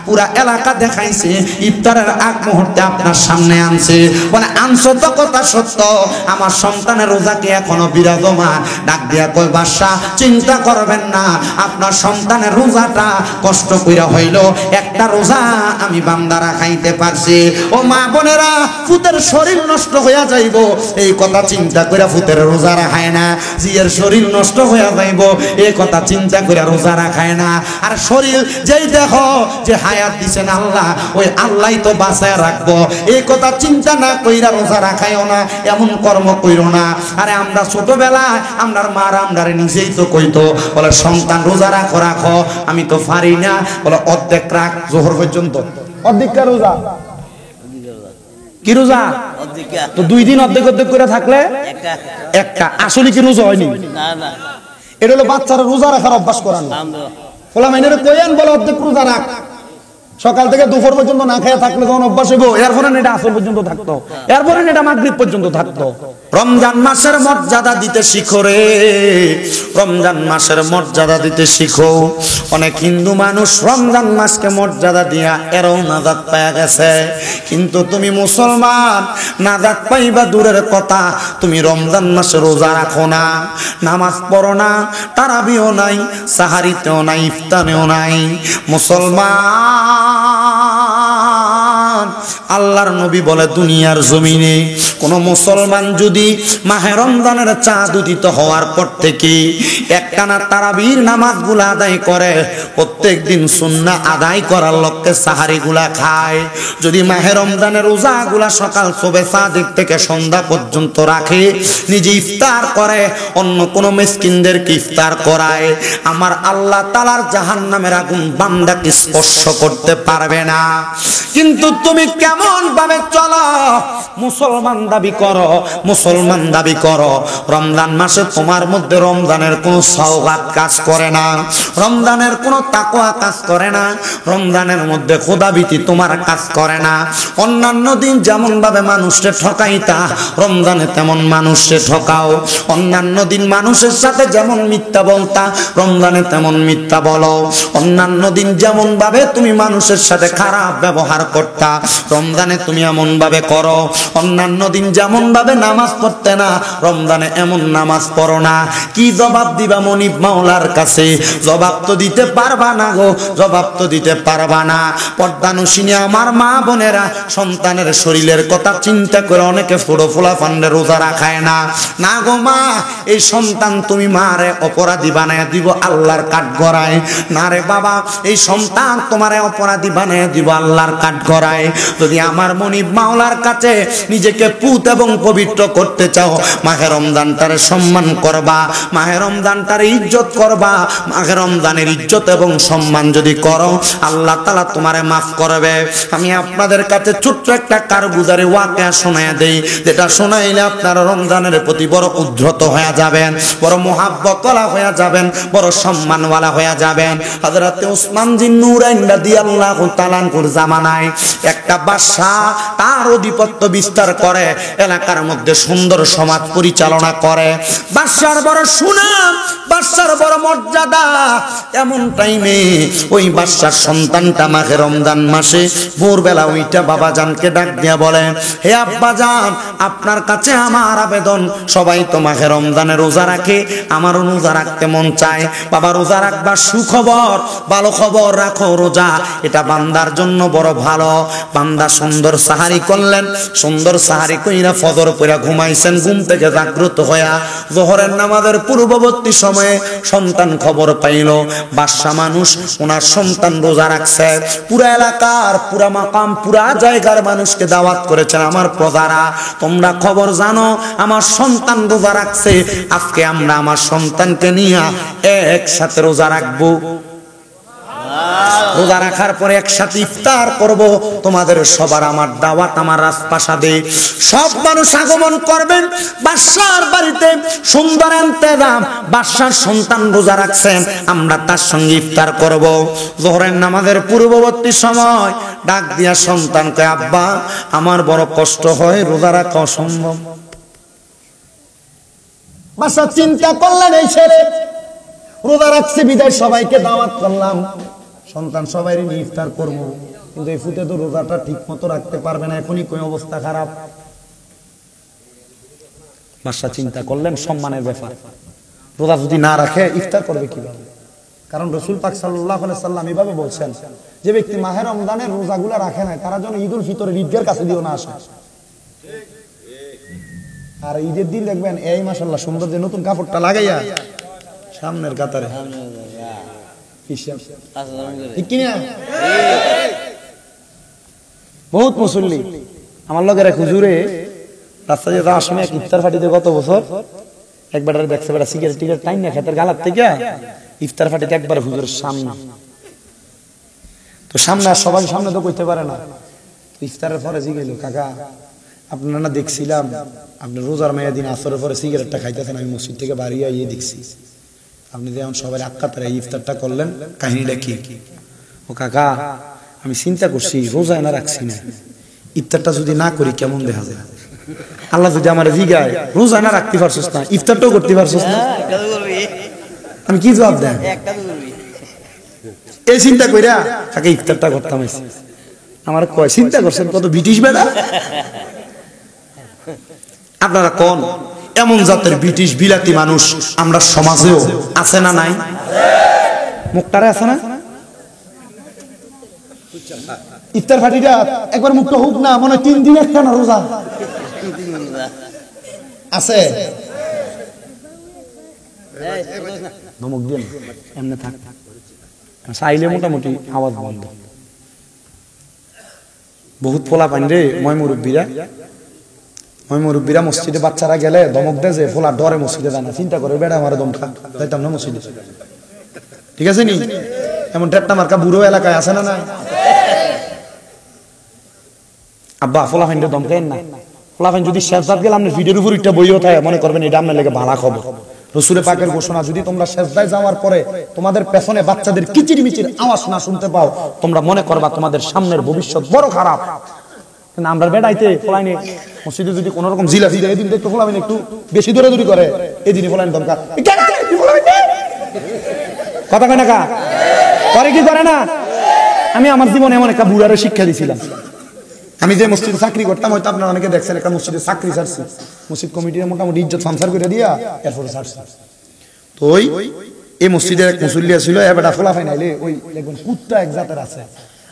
পুরা এলাকা দেখাইছে, ইফতারের আগ মুহূর্তে আপনার সামনে আনছে, বলে আনছো তো কথা সত্য, আমার সন্তানের রোজা কি এখনো বিরাজমান? ডাক দিয়া কই বাদশা চিন্তা করবেন না, আপনার সন্তানের রোজাটা কষ্ট কইরা হইল একটা রোজা আমি বান্দারা খাইতে পারছি। ও মা বোনেরা, ফুতের শরীর নষ্ট হইয়া যাইব এই কথা চিন্তা কইরা ফুতের রোজা রাখায় না, জিয়ের শরীর নষ্ট হইয়া যাইব এই কথা চিন্তা কইরা রোজা রাখায় না। আর শরীর যেই দেখো যে হায়াত দিছেন আল্লাহ, ওই আল্লাহই তো বাঁচায় রাখবো এই কথা চিন্তা না কইরা রোজা রাখায়ও না, এমন কর্ম কইরো না। আরে আমরা ছোটবেলায় আমরার মার আমরারে নিজেই তো কইতো, বলে সন্তান রোজা রাখো রাখো, আমি তো পারি না, বলে অর্ধেক রাখ জোহর পর্যন্ত। অর্ধেকটা রোজা কি রোজা? তো 2 দিন অর্ধেক অর্ধেক করে থাকলে একটা আসলে কি রোজা হয়নি? এটা হলো বাচ্চারা রোজা রাখার অভ্যাস করানো। বলা মাইনের কইেন বলে অর্ধেক রোজা রাখ, সকাল থেকে দুপুর পর্যন্ত না খেয়ে থাকলে তখন অভ্যাস হইব, এরপরে এটা আসর পর্যন্ত থাকতো, এরপরে এটা মাগরিব পর্যন্ত থাকতো। রমজান মাসের মর্যাদা দিতে শিখো রে, রমজান মাসের মর্যাদা দিতে শিখো। অনেক হিন্দু মানুষ রমজান মাসকে মর্যাদা দিয়া এরও নাজাত পায়া গেছে, কিন্তু তুমি মুসলমান নাজাত পাইবা দূরের কথা, তুমি রমজান মাসে রোজা রাখো না, নামাজ পড়ো না, তারাবিও নাই, সাহারিতেও নাই, ইফতারেও নাই। মুসলমান, আল্লাহর নবী বলে দুনিয়ার জমিনে কোন মুসলমান যদি মাহে রমজানের চাঁদ উদিত হওয়ার পর থেকে একটানা তারাবির নামাজগুলো আদায় করে, প্রত্যেক দিন সুন্নাহ আদায় করার লক্ষ্যে সাহারিগুলা খায়, যদি মাহে রমজানের রোজাগুলা সকাল সবে সাদিক থেকে সন্ধ্যা পর্যন্ত রাখে, নিজে ইফতার করে, অন্য কোন মিসকিনদেরকে ইফতার করায়, আমার আল্লাহ তাআলার জাহান্নামের আগুন বান্দাকে স্পর্শ করতে পারবে না। কিন্তু তুমি কেমন ভাবে চলো? মুসলমান দাবি করো, মুসলমান দাবি করো, রমজান মাসে তোমার মধ্যে রমজানের কোনো সওগাত কাজ করে না, রমজানের কোনো তাকওয়া কাজ করে না, রমজানের মধ্যে খোদাভীতি তোমার কাজ করে না। অন্যান্য দিন যেমন ভাবে মানুষকে ঠকাইতা, রমজানে তেমন মানুষকে ঠকাও। অন্যান্য দিন মানুষের সাথে যেমন মিথ্যা বলতা, রমজানে তেমন মিথ্যা বলো। অন্যান্য দিন যেমন ভাবে তুমি মানুষের সাথে খারাপ ব্যবহার করতা, রমজানে তুমি এমন ভাবে করো। অন্যান্য দিন যেমন ভাবে নামাজ পড়তে না, রমজানে এমন নামাজ পড়ো না। কি জবাব দিবা মনিব মাওলার কাছে? জবাব তো দিতে পারবা না গো, জবাব তো দিতে পারবা না। পর্দানুশীনী আমার মা বোনেরা, সন্তানের শরীরের কথা চিন্তা করে অনেকে ফোড়া ফান্ডে রোজা রাখায় না। না গো মা, এই সন্তান তুমি মারে অপরাধী বানায় দিব আল্লাহর কাঠগড়ায়। না রে বাবা, এই সন্তান তোমারে অপরাধী বানায় দিব আল্লাহর কাঠগড়ায়। যদি আমার মনিব মাওলার কাছে নিজেকে পুত এবং পবিত্র করতে চাও, মাহে রমজানটারে সম্মান করবা, মাহে রমজানটারে ইজ্জত করবা। মাহে রমজানের ইজ্জত এবং সম্মান যদি করো, আল্লাহ তাআলা তোমারে মাফ করবে। আমি আপনাদের কাছে ছোট্ট একটা কারগুজারি ওয়াকিয়া শোনায় দেই, যেটা শোনাইলে আপনারা রমজানের প্রতি বড় উদ্ধত হয়ে যাবেন, বড় মুহাব্বতওয়ালা হয়ে যাবেন, বড় সম্মানওয়ালা হয়ে যাবেন। হযরত উসমান জিন নূরাইন রাদিয়াল্লাহু তাআলা আনহুর জামানায় একটা বাদশা তার আধিপত্য বিস্তার করে, এলাকার মধ্যে সুন্দর সমাজ পরিচালনা করে। বাদশার বড় সুনাম, বাদশার বড় মর্যাদা। এমন টাইমে ওই বাদশার সন্তানটা মাহে রমজান মাসে ভোরবেলা ওইটা বাবাজানকে ডাক দিয়া বলে, হে আব্বাজান, আপনার কাছে আমার আবেদন, সবাই তো মাহে রমজানে রোজা রাখে, আমারও রোজা রাখতে মন চায়। বাবা, রোজা রাখবা সুখবর, ভালো খবর, রাখো রোজা, এটা বান্দার জন্য বড় ভালো। বান্দা সুন্দর সাহারি করলেন, সুন্দর সাহারি কইরা ফজর পড়া ঘুমাইছেন, ঘুম থেকে জাগ্রত হইয়া যোহরের নামাজের পূর্ববর্তী সময়ে সন্তান খবর পাইল বাদশা মানুষ ওনার সন্তান রোজা রাখছে। পুরা এলাকার, পুরা মাকাম, পুরা জায়গার মানুষকে দাওয়াত করেছেন, আমার প্রজারা তোমরা খবর জানো আমার সন্তান রোজা রাখছে, আজকে আমরা আমার সন্তানকে নিয়ে একসাথে রোজা রাখবো। রোজা রাখার পরে একসাথে ইফতার করব, তোমাদের সবার আমার দাওয়াত আমার রাজপ্রাসাদে। সব মানুষ আগমন করবেন বাদশার বাড়িতে, সুন্দর ইন্তেজাম। বাদশার সন্তান রোজা রাখছেন, আমরা তার সঙ্গে ইফতার করব। যোহরের নামাজের পূর্ববর্তী সময় ডাক দিয়া সন্তানকে, আব্বা আমার বড় কষ্ট হয়, রোজা রাখা অসম্ভব। বাদশা চিন্তা করলেন, এই ছেলে রোজা রাখছে বিদায় সবাইকে দাওয়াত করলাম, সন্তান সবাই নিয়ে ইফতার করবো, কিন্তু এই ফুটে তো রোজাটা ঠিক মতো রাখতে পারবে না, এখনই কোন অবস্থা খারাপ। বাদশা চিন্তা করলেন সম্মানের ব্যাপার, রোজা যদি না রাখে ইফতার করবে কিভাবে? কারণ রাসূল পাক সাল্লাল্লাহু আলাইহি সাল্লাম এভাবে বলছেন, যে ব্যক্তি মাহে রমজানের রোজাগুলো রাখে না তারা যেন ঈদুল ফিতরের ঈদগার কাছে দিও না আসে। আর ঈদের দিন দেখবেন এই মাশাআল্লাহ সুন্দর যে নতুন কাপড়টা লাগাইয়া সামনের কাতারে বহুত মুসল্লি আমার লগের এক হুজুরে রাস্তা দিয়ে যাওয়ার সময় এক ইফতার ফাটিতে গত বছর একবার দেখছে বেটা সিগারেট টিগারেট টাইম না খেতের গালার থেকে ইফতার ফাটিতে একবার হুজুরের সামনে, তো সামনে আর সবাই সামনে তো করতে পারে না। ইফতারের পরে জিগেল, কাকা আপনারা না দেখছিলাম আপনি রোজার মেয়া দিন আসরের পরে সিগারেটটা খাইতেছেন, আমি মসজিদ থেকে বাড়ি আইয়ে দেখছি আপনি যেমন সবাই আক্কাতারে ইফতারটা করলেন, কাহিনীটা কি? ও কাকা আমি চিন্তা করছি রোজা না রাখছি না, ইফতারটা যদি না করি কেমন দেখা যায়? আল্লাহ যদি আমার জিগায় রোজা না রাখতে পারছিস না, ইফতারটাও করতে পারছিস না, আমি কি জবাব দেন? এই চিন্তা কইরা কাকে ইফতারটা করতাম। আমার কয় চিন্তা করছেন কত ব্রিটিশ বেড়া আপনারা কোন এমন জাতের ব্রিটিশ বিলাতি মানুষ আমরা সমাজেও আছে না নাই? মুখটারে আছে না? ইফতার ফাটিটা একবার মুখটা হোক না, মনে 3 দিন একটা না রোজা আছে। ধমক দিয়ে এমনি থাক, চাইলে মোটামুটি আওয়াজ বন্ধ। বহুত পোলা পান রে ময়মুরব্বীরা মসজিদে বাচ্চারা গেলে ধমক দেয় যে ফোলা ডরে মসজিদে যায় না, চিন্তা করে বেড়া আমার দমকা যাইতাম না মসজিদে, ঠিক আছে নি? এমন টেট্টা মার্কা বুড়ো এলাকায় আছে না? নাই আব্বা ফোলা ফাইন্ডে দমকাইন না। ফোলা ফাইন যদি শেষদাত গেলাম ভিডিওর উপর একটা বইও থাকে মনে করবেন এটা আপনার লেগে ভাড়া খবর। রাসূলের পাকের ঘোষণা, যদি তোমরা শেষদায় যাওয়ার পরে তোমাদের পেছনে বাচ্চাদের কিচির মিচির আওয়াজ না শুনতে পাও, তোমরা মনে করবা তোমাদের সামনের ভবিষ্যৎ বড় খারাপ। আমরা বেড়াইতে ফলাইনে মসজিদে যদি কোন রকম জিলাপি দেয়, এদিন দেখতে ফলাইন একটু বেশি দৌড়াদৌড়ি করে, এদিনই ফলাইন দরকার কথা কয় না কা করে কি করে না? আমি আমার জীবনে এমন একটা বুড়ারে শিক্ষা দিয়েছিলাম। আমি যে মসজিদে চাকরি করতাম, হয়তো আপনারা অনেকে দেখছেন, একটা মসজিদে চাকরি ছাড়ছি, মসজিদ কমিটির মোটামুটি ইজ্জত সংসার করে দিয়া এরপরে ছাড়ছি। তো এই মসজিদের এক মুসল্লি ছিল, এবারটা ফোলা ফাইনাইলে ওই দেখবেন কুত্তা এক জাতের আছে,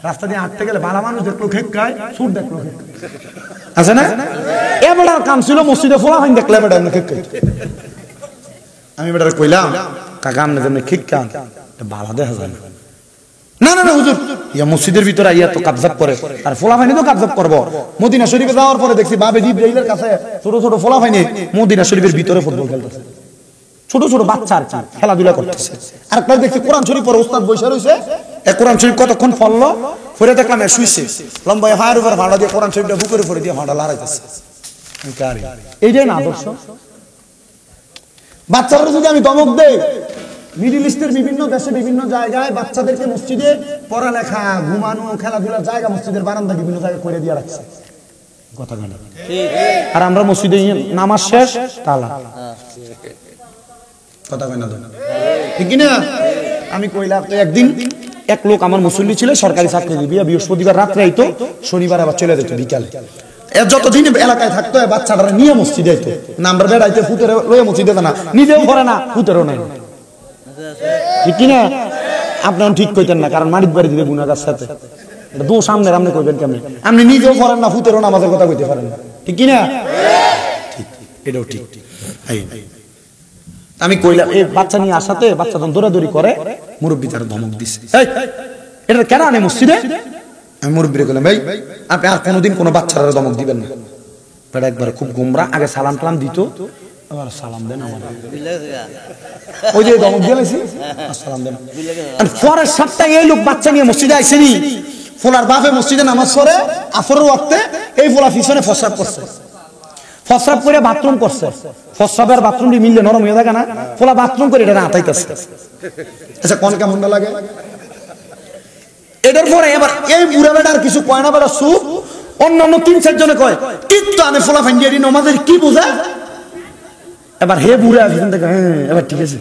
রাস্তা দিয়ে হাঁটতে গেলে ভালো মানুষ দেখলো খেক খায়, সুর দেখলো আছে না? এবার কাম ছিল মসজিদে ফোলা ফাইন দেখলে এবার খেক খাই। আমি এবার কইলাম কাকা আপনি যেমন খেক খান ভালো দেখা যায় না। না না হুজুর, ইয়া মসজিদের ভিতরে আইয়া তো কাবজাব করে, আর ফোলা ফাইনে তো কাবজাব করবো। মদিনা শরীফে যাওয়ার পরে দেখছি বাবে জিব্রাইলের কাছে ছোট ছোট ফোলা ফাইনে মদিনা শরীফের ভিতরে ফুটবল খেলতেছে, ছোট ছোট বাচ্চা আর কি খেলাধুলা করতেছে। আর একটা দেখছি কোরআন শরীফ পরে ওস্তাদ বসে রয়েছে, কোরআন শরীফ কতক্ষণ ফললো ফিরে দেখলাম শুইছে, লম্বা হায়ের উপর ভাড়া দিয়ে কোরআন শরীফটা বুকের উপরে দিয়ে ভাড়া লড়াইতেছে। এইটাই না আদর্শ? বাচ্চারা যদি আমি দমক দেই, মিডল ইস্টের বিভিন্ন দেশে বিভিন্ন জায়গায় বাচ্চাদেরকে মসজিদে পড়ালেখা, ঘুমানো, খেলাধুলার জায়গা মসজিদের বারান্দা বিভিন্ন জায়গায় করে দিয়ে রাখছে, কথা বলে। আর আমরা মসজিদে নামাজ শেষ তালা, কথা কয় না ঠিক কিনা? আমি কইলাম তো একদিন এক লোক আমার মুসল্লি ছিল, সরকারি চাকরি দিবি, বৃহস্পতিবার রাত্রে আইতো, শনিবার আবার চলে যেত বিকালে। যতদিন এলাকায় থাকতো বাচ্চাটা নিয়ে মসজিদে আইতো না, আমরা বেড়াইতে ফুটের লয়ে মসজিদে না, নিজেও করে না ফুটেরও নাই, ঠিক কিনা? আপনার ঠিক কইতেন না, কারণ মাটির বাড়ি দিবে গুনাগার সাথে, এটা দোষ সামনে আপনি কইবেন কেমন? আপনি নিজেও করেন না, ফুটেরও নামাজের কথা কইতে পারেন না, ঠিক কিনা? ঠিক, এটাও ঠিক। আমি কইলাম এই বাচ্চা নিয়ে আসাতে বাচ্চা যখন দৌড়াদৌড়ি করে, মুরব্বী তার ধমক দিছে, এটা কেন আনে মসজিদে? আমি মুরব্বীরে কইলাম ভাই আপনি আর কোনোদিন কোনো বাচ্চারা ধমক দিবেন না। বেটা একবার খুব গোমরা, আগে সালাম টালাম দিত, আবার সালাম দেন আমার ওই যে ধমক দিয়েছি সালাম দেন। পরের সপ্তাহে এই লোক বাচ্চা নিয়ে মসজিদে আইসেনি, ফোলার বাপে মসজিদে নামাজ পড়ে, আসরের ওয়াক্তে এই ফোলা পিছনে ফসরাব করছে, ফসরাব করে বাথরুম করছে, ফসরাবের বাথরুমটি মিললে নরম হয়ে থাকে না, ফোলা বাথরুম করে এটা আতাইতেছে। আচ্ছা কোন কেমন লাগে? এটার পরে এবার এই বুড়া বেটার কিছু কয় না, বেটা সুপ অন্যান্য 3-4 জনে কয় ঠিক তো আমি ফোলা ফাইন্ডিয়ারি নমাজের কি বোঝা? এবার হে বুড়া পিছন থেকে এবার ঠিক আছে,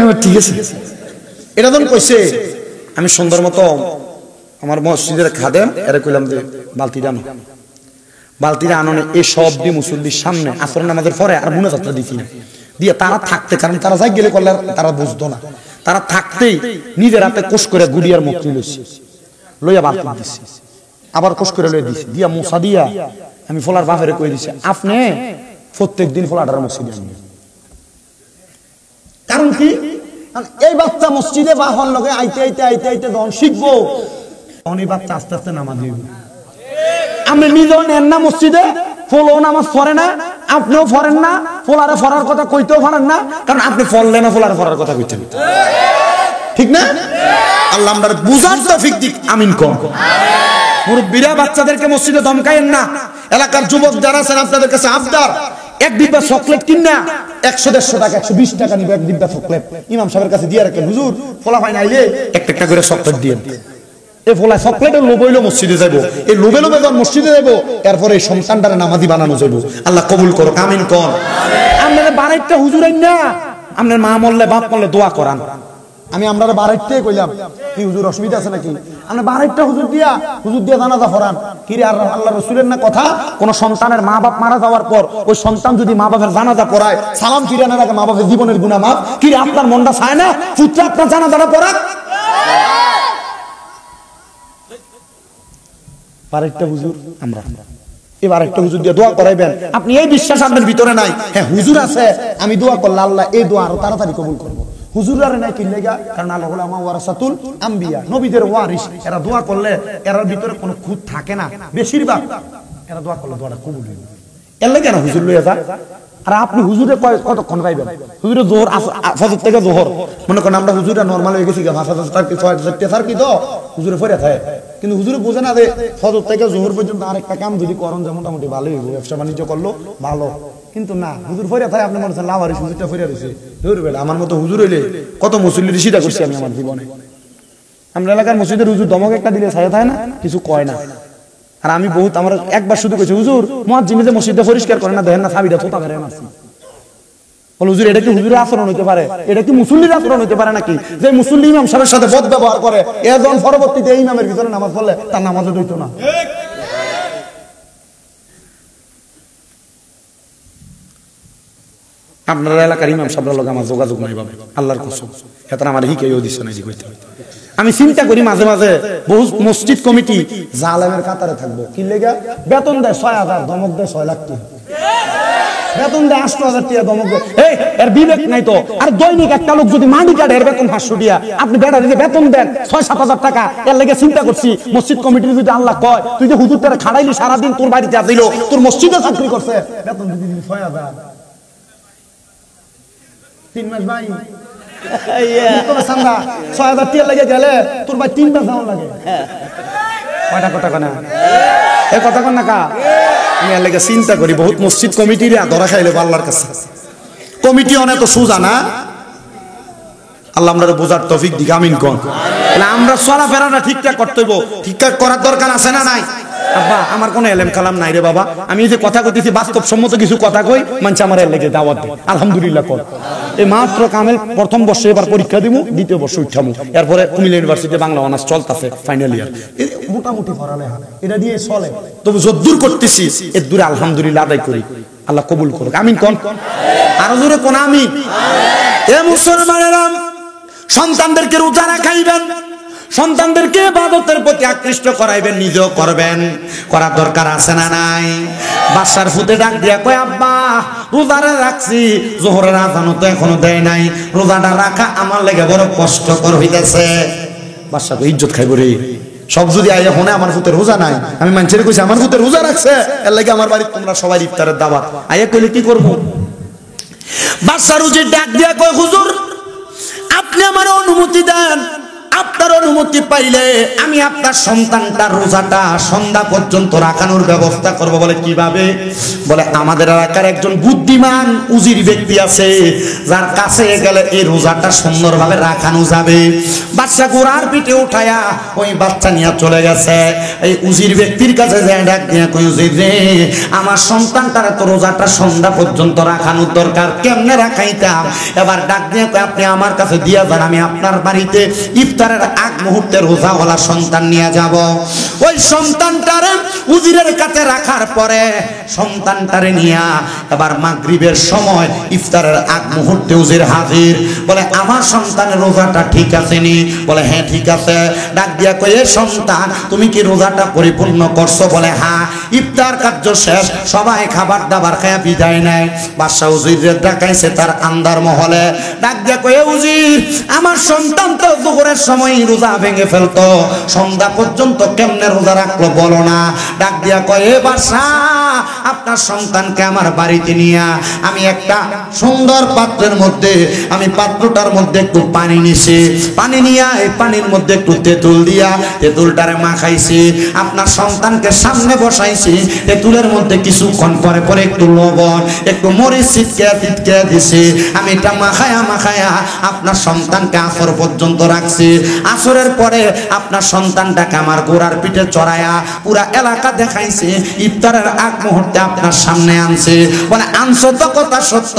এবার ঠিক আছে, এটা যখন কইছে আমি সুন্দর মতো আমার মসজিদের খাদেম এরা কইলাম যে বালতিটা আননে এই সব দিয়ে মুসল্লির সামনে আসর নামাজের পরে আর মুনাজাতটা দিছি না দিয়ে তারা থাকতে, কারণ তারা যাই গেলে করলে তারা বুঝতো না, তারা থাকতেই নিজের হাতে কোষ করে গুড়িয়ার মুখ লইছি, লইয়া বালতি দিছি, আবার কোষ করে লইয়া দিছি, দিয়া মোসা দিয়া আমি ফলার বাপেরে কই দিছি আপনি প্রত্যেক দিন ফলাটার মসজিদে আনবেন। কারণ কি এই বাচ্চা মসজিদে বাহন লগে আইতে আইতে আইতে আইতে যখন শিখবো তখন এই বাচ্চা আস্তে আস্তে নামাজ দিব। আপনি নিজেও নেন না মসজিদে, ফলো নামাজ পড়ে না, আপনিও পড়েন না, ফোলারে ফরার কথা কইতেও পারেন না, কারণ আপনি পড়লে না ফোলারে ফরার কথা কইতেন, ঠিক না? আল্লাহ আমরা বুঝার তৌফিক দিক, আমিন কোন। মুরব্বিরা বাচ্চাদেরকে মসজিদে ধমকায়েন না। এলাকার যুবক যারা আছেন আপনাদের কাছে আবদার, এক ডিব্বা চকলেট কিনা 100-150 টাকা 120 টাকা নিবে এক ডিব্বা চকলেট, ইমাম সাহেবের কাছে দিয়ে রাখেন, হুজুর ফলা হয় না আইলে একটা করে চকলেট দিয়েন। এই ফলা চকলেটের লোভ হইলো মসজিদে যাইবো, এই লোভে লোভে যখন মসজিদে যাইবো এরপরে এই সন্তানটারে নামাজি বানানো যাইবো। আল্লাহ কবুল করো, আমিন কোন। আপনারা বাড়াইতে হুজুর আইন না, আপনার মা মরলে বাপ মরলে দোয়া করান। আমি আমরা বাড়াইতে কইলাম কি হুজুর অসুবিধা আছে নাকি, আমরা বাড়াইতে হুজুর দিয়া জানাজা পড়ান। কি রে আল্লাহ রাসূলের না কথা, কোন সন্তানের মা বাপ মারা যাওয়ার পর ওই সন্তান যদি মা বাপের জানাজা পড়ায় সালাম ফিরানোর আগে মা বাপের জীবনের গুনাহ মাফ। কি রে আপনার মনটা চায় না পুত্র আপনার জানাজাটা পড়াক? আরেকটা হুজুর আমরা এবার একটা হুজুর দিয়ে দোয়া করাইবেন, আপনি এই বিশ্বাস আপনার ভিতরে নাই, হ্যাঁ হুজুর আছে আমি দোয়া করলে আল্লাহ এই দোয়া আরো তাড়াতাড়ি কবুল করবো। হুজুরারে নাই কি লাগা, কারণ আল্লাহ উলামা ওয়ারাসাতুল আম্বিয়া, নবীদের ওয়ারিস, এরা দোয়া করলে এর ভিতরে কোনো খুঁত থাকে না, বেশিরভাগ এরা দোয়া করলে দোয়াটা কবুল হয়। এর লাগে না হুজুর লইয়া যায়। আর আপনি হুজুরে কতক্ষণ পাইবেন? হুজুরে জোহর ফজর থেকে জোহর, মনে করেন আমরা হুজুরা নরমাল হয়ে গেছি 5,000 টাকা 6,000 টাকা কি তো হুজুরে ফেরে থাকে, কিন্তু হুজুরে বোঝে না যে ফজর থেকে জোহর পর্যন্ত আরেকটা কাম যদি করেন যে মোটামুটি ভালোই হইব, ব্যবসা বাণিজ্য করলো ভালো, কিন্তু না হুজুর ফেরে থাকে। আপনি মনে হচ্ছেন লাভারি হুজুরটা ফেরে রয়েছে, আমার মতো হুজুর হইলে কত মুসল্লি সিধা করছি আমি আমার জীবনে। আমরা এলাকার মসজিদের হুজুর দমক একটা দিলে ছায়া থাকে না, কিছু কয় না। আর আমি বহুত আমার একবার শুধু কইছি হুজুর মুয়াজ্জিনে যে মসজিদটা পরিষ্কার করে না, দেখেন না চাবিটা তোতা করে মারছি। বল হুজুর এটা কি হুজুরের আচরণ হইতে পারে? এটা কি মুসল্লির আচরণ হইতে পারে নাকি? যে মুসল্লি ইমাম সাহেবের সাথে বদ ব্যবহার করে এজন পরবর্তীতে এই ইমামের ভিতরে নামাজ পড়লে তার নামাজও হইতো না। আপনার এলাকার ইমাম সাহেবের লগে আমার যোগাযোগ নাই বাবা, আল্লাহর কসম, এটা আমার হিকেও দিছে না জি কইতে। আমি চিন্তা করি মাঝে মাঝে বহু মসজিদ কমিটি জালেমের কাতারে থাকবো, কি লেগা বেতন দেয় 6,000, ধমক দেয় 6 লাখ টাকা, বেতন দেয় 8,000 টাকা, ধমক দেয়। এই এর বিবেক নাই তো? আর দৈনিক একটা লোক যদি মাটি কাটে এর বেতন 500 টাকা, আপনি বেটারে বেতন দেন 6-7 হাজার টাকা। এর লেগে চিন্তা করছি মসজিদ কমিটি যদি আল্লাহ কয় তুই যে হুজুর তারা খাড়াইলি সারাদিন তোর বাড়িতে আসিল, তোর মসজিদে চাকরি করছে, বেতন যদি 6,000 3 মাস ভাই 6,000 টাকা লেগে গেলে তোর ভাই 3 মাস যাওয়া লাগে। কয়টা কথা কনা এ কথা কন না কা? আমি এর লেগে চিন্তা করি বহুত মসজিদ কমিটির ধরা খাইলে আল্লাহর কাছে। কমিটি অনেক তো সোজা না, আল্লাহ আমরা বোঝার তৌফিক দিক, আমিন কোন। আমরা চলাফেরাটা ঠিকঠাক করতে হইব, ঠিকঠাক করার দরকার আছে না নাই? আব্বা আমার কোনো এলেম কালাম নাই রে বাবা, আমি যে কথা কইতেছি বাস্তবসম্মত কিছু কথা কই, মানুষ আমার এর লেগে দাওয়াত দেয়, আলহামদুলিল্লাহ কর। এই মাত্র কামেল প্রথম বর্ষে এবার পরীক্ষা দিব, দ্বিতীয় বর্ষে উঠামু, এরপরে কুমিল্লা ইউনিভার্সিটি বাংলা অনার্স চলতেছে ফাইনাল ইয়ার, মোটামুটি পড়ালেখা এটা দিয়ে চলে। তবু যদ্দূর করতেছি এর দূরে আলহামদুলিল্লাহ আদায় করি, আল্লাহ কবুল করুক, আমিন কোন। আরো জোরে কোন আমিন। এ মুসলমানেরা সন্তানদেরকে রোজা রাখাইবেন, সন্তানদেরকে ইবাদতের প্রতি আকৃষ্ট করাইবেন, নিজেও করবেন, করার দরকার আছে না নাই? বাসার ফুতে ডাক দিয়া কয় আব্বা রোজারে রাখছি, জোহরের আযানও তো এখনো দেয় নাই, রোজাটা রাখা আমার লেগে বড় কষ্টকর হইতেছে। বাসা তো ইজ্জত খাইব রে, সব যদি আইয়া হনে আমার ফুতে রোজা নাই, আমি মানুষের কইছি আমার ফুতে রোজা রাখছে, এর লাগে আমার বাড়িতে তোমরা সবাই ইফতারের দাওয়াত, আইয়া কইলে কি করবো? বাসা রুজি ডাক দিয়া কয় হুজুর আপনি আমার অনুমতি দেন, আপনার অনুমতি পাইলে আমি আপনার সন্তানটার রোজাটা সন্ধ্যা পর্যন্ত রাখানোর ব্যবস্থা করব। বলে কিভাবে? বলে আমাদের এলাকার একজন বুদ্ধিমান উজির ব্যক্তি আছে, যার কাছে গেলে এই রোজাটা সুন্দরভাবে রাখানো যাবে। বাচ্চা গোড়ার পিঠে উঠায়া ওই বাচ্চা নিয়ে চলে গেছে। এই উজির ব্যক্তির কাছে যায়, ডাক দিয়ে কই, উজির রে, আমার সন্তানটার তো রোজাটা সন্ধ্যা পর্যন্ত রাখানোর দরকার, কেমনে রাখাইতাম? এবার ডাক দিয়ে কই, আপনি আমার কাছে দিয়া যান, আমি আপনার বাড়িতে ইফতারের আগ মুহূর্তে রোজাওয়ালা সন্তান নিয়ে যাব। ওই সন্তানটারে উজিরের কাছে রাখার পরে সন্তানটারে নিয়া এবার মাগরিবের সময় ইফতারের আগ মুহূর্তে উজির হাজির। বলে আমার সন্তানের রোজাটা ঠিক আছে নি? বলে হ্যাঁ ঠিক আছে। ডাক দিয়া কই, এ সন্তান, তুমি কি রোজাটা পরিপূর্ণ করছো? বলে হ্যাঁ। ইফতার কার্য শেষ, সবাই খাবার দাবার খায়া বিদায় নেয়। বাদশা উজিরের ডাকাইছে তার আন্দার মহলে। ডাক দিয়া কই, এ উজির, আমার সন্তান তো দুপুরের সময় রোজা ভেঙে ফেলতো, সন্ধ্যা পর্যন্ত কেমনে রোজা রাখলো বলো না? ডাক দিয়া কয়, এ বাদশা, আপনার সন্তানকে আমার বাড়িতে নিয়া আমি একটা সুন্দর পাত্রের মধ্যে, আমি পাত্রটার মধ্যে একটু পানি নিছি, পানি নিয়া এই পানির মধ্যে একটু তেঁতুল দিয়া তেঁতুলটারে মাখাইছি, আপনার সন্তানকে সামনে বসাইছি, তেঁতুলের মধ্যে কিছুক্ষণ পরে পরে একটু লবণ, একটু মরিচ ছিটকে দিছি। আমি এটা মাখায়া আপনার সন্তানকে আসর পর্যন্ত রাখছি। আসরের পরে আপনার সন্তানটাকে আমার গোড়ার পিঠে চড়ায়া পুরা এলাকা দেখাইছে, ইফতারের আগ মুহূর্তে আপনার সামনে আনছে। বলে আনছো তো কথা সত্য,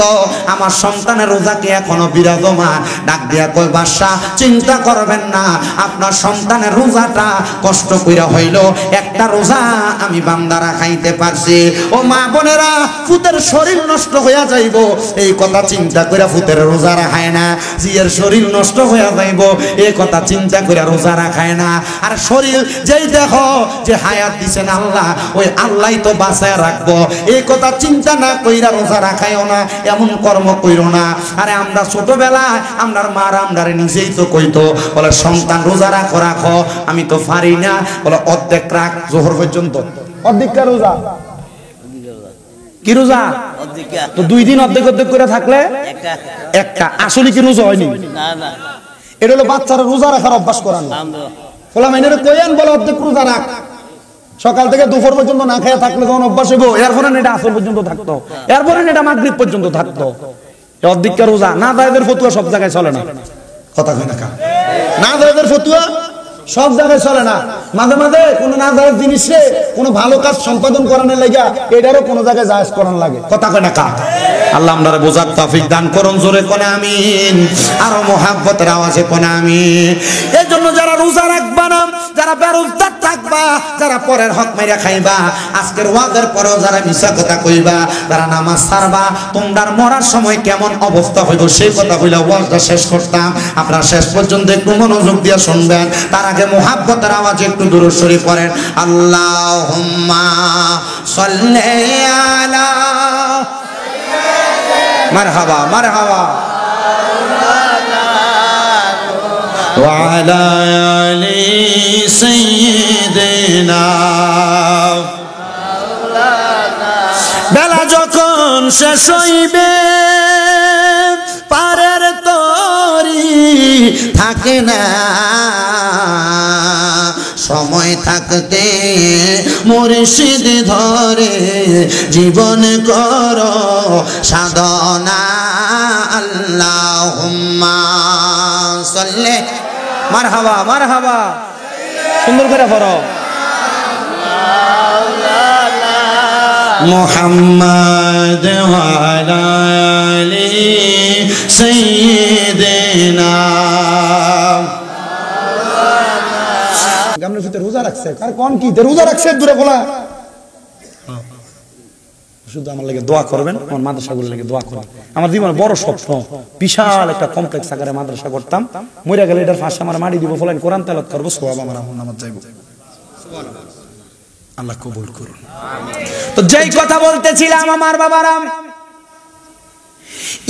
আমার সন্তানের রোজা কি এখনো বিরাজমান? ডাক দিয়া কই, বাদশা, চিন্তা করবেন না, আপনার সন্তানের রোজাটা কষ্ট কইরা হইল একটা রোজা আমি বান্দারা খাইতে পারছি। ও মা বোনেরা, ফুতের শরীর নষ্ট হইয়া যাইব এই কথা চিন্তা কইরা ফুতের রোজা রাখায় না, জিয়ের শরীর নষ্ট হইয়া যাইব এই কথা চিন্তা কইরা রোজা রাখায় না। আর শরীর যেই দেখো যে হায়াত দিছেন আল্লাহ, ওই আল্লাহই তো বাঁচায় রাখবো, এই কথা চিন্তা না কইরা রোজা রাখায়ও না, এমন কর্ম কইরো না। আরে আমরা ছোটবেলায় আমরার মারা আমরারে নিজেই তো কইতো, বলে সন্তান রোজা রাখো, আমি তো পারি না, বলে অর্ধেক রাখ জোহর পর্যন্ত। অর্ধেকটা রোজা কি রোজা? তো 2 দিন অর্ধেক করে থাকলে একটা আসলে কি রোজা হয়নি? এটা হলো বাচ্চারা রোজা রাখার অভ্যাস করানো। বলা মানে কইেন, বলে অর্ধেক রোজা রাখ, সকাল থেকে দুপুর পর্যন্ত না খেয়ে থাকলে যখন অভ্যাস হইব, এরপরে এটা আসর পর্যন্ত থাকতো, এরপরে এটা মাগরিব পর্যন্ত থাকতো। অর্ধেকটা রোজা না জায়েজের ফতুয়া সব জায়গায় চলে না, কথা কই না, না জায়েজের ফতুয়া সব জায়গায় চলে না। মাঝে মাঝে কোন না জায়েজ জিনিসে কোন ভালো কাজ সম্পাদন করানোর লাগা এটারও কোন জায়গায় জায়েজ করানো লাগে, কথা কয় না কা? আল্লাহ আমরারে বোঝার তৌফিক দান করুন, জোরে কোন আমিন, আরো মোহাব্বতের আওয়াজে কোন আমিন। এই জন্য যারা রোজা রাখবা না, যারা বেরোজগার থাকবা, যারা পরের হক মাইরা খাইবা, আজকের ওয়াজের পরেও যারা মিছা কথা কইবা, যারা নামাজ ছাড়বা, তোমরার মরার সময় কেমন অবস্থা হইব সেই কথা কইলা ওয়াজটা শেষ করতাম। আপনারা শেষ পর্যন্ত একটু মনোযোগ দিয়ে শুনবেন। তার আগে মোহাব্বতের আওয়াজে একটু দুরূদ শরীফ পড়েন, আল্লাহুম্মা সাল্লি আলা মারহাবা মারহাবা ওয়া আলা আলি সাইয়্যিদিনা। বেলা যখন শেষ হইবে পারের তরি থাকে না, সময় থাকতে মুর্শিদ ধরে জীবন করো সাধনা। আল্লাহুম্মা সাল্লি মারহাবা মারহাবা, সুন্দর করে পড়ো, মুহাম্মদ ওয়া আলা আলি সাইয়্যিদিনা। গামনের ভিতরে রোজা রাখছে, আর কোন কি রোজা রাখছে দূরে বলা, শুধু আমার লাগে দোয়া করবেন, আমার মাদ্রাসাগুলোর লাগে দোয়া করবেন। আমার জীবনে বড় স্বপ্ন, বিশাল একটা কমপ্লেক্স আকারে মাদ্রাসা করতাম, মইরা গেলে এটার পাশে আমার মাটি দিব, ফলাইন কোরআন তেলাওয়াত করব, সওয়াব আমার আমল নামাজ যাইব। আল্লাহ কবুল করুন। তো যেই কথা বলতেছিলাম আমার বাবারা,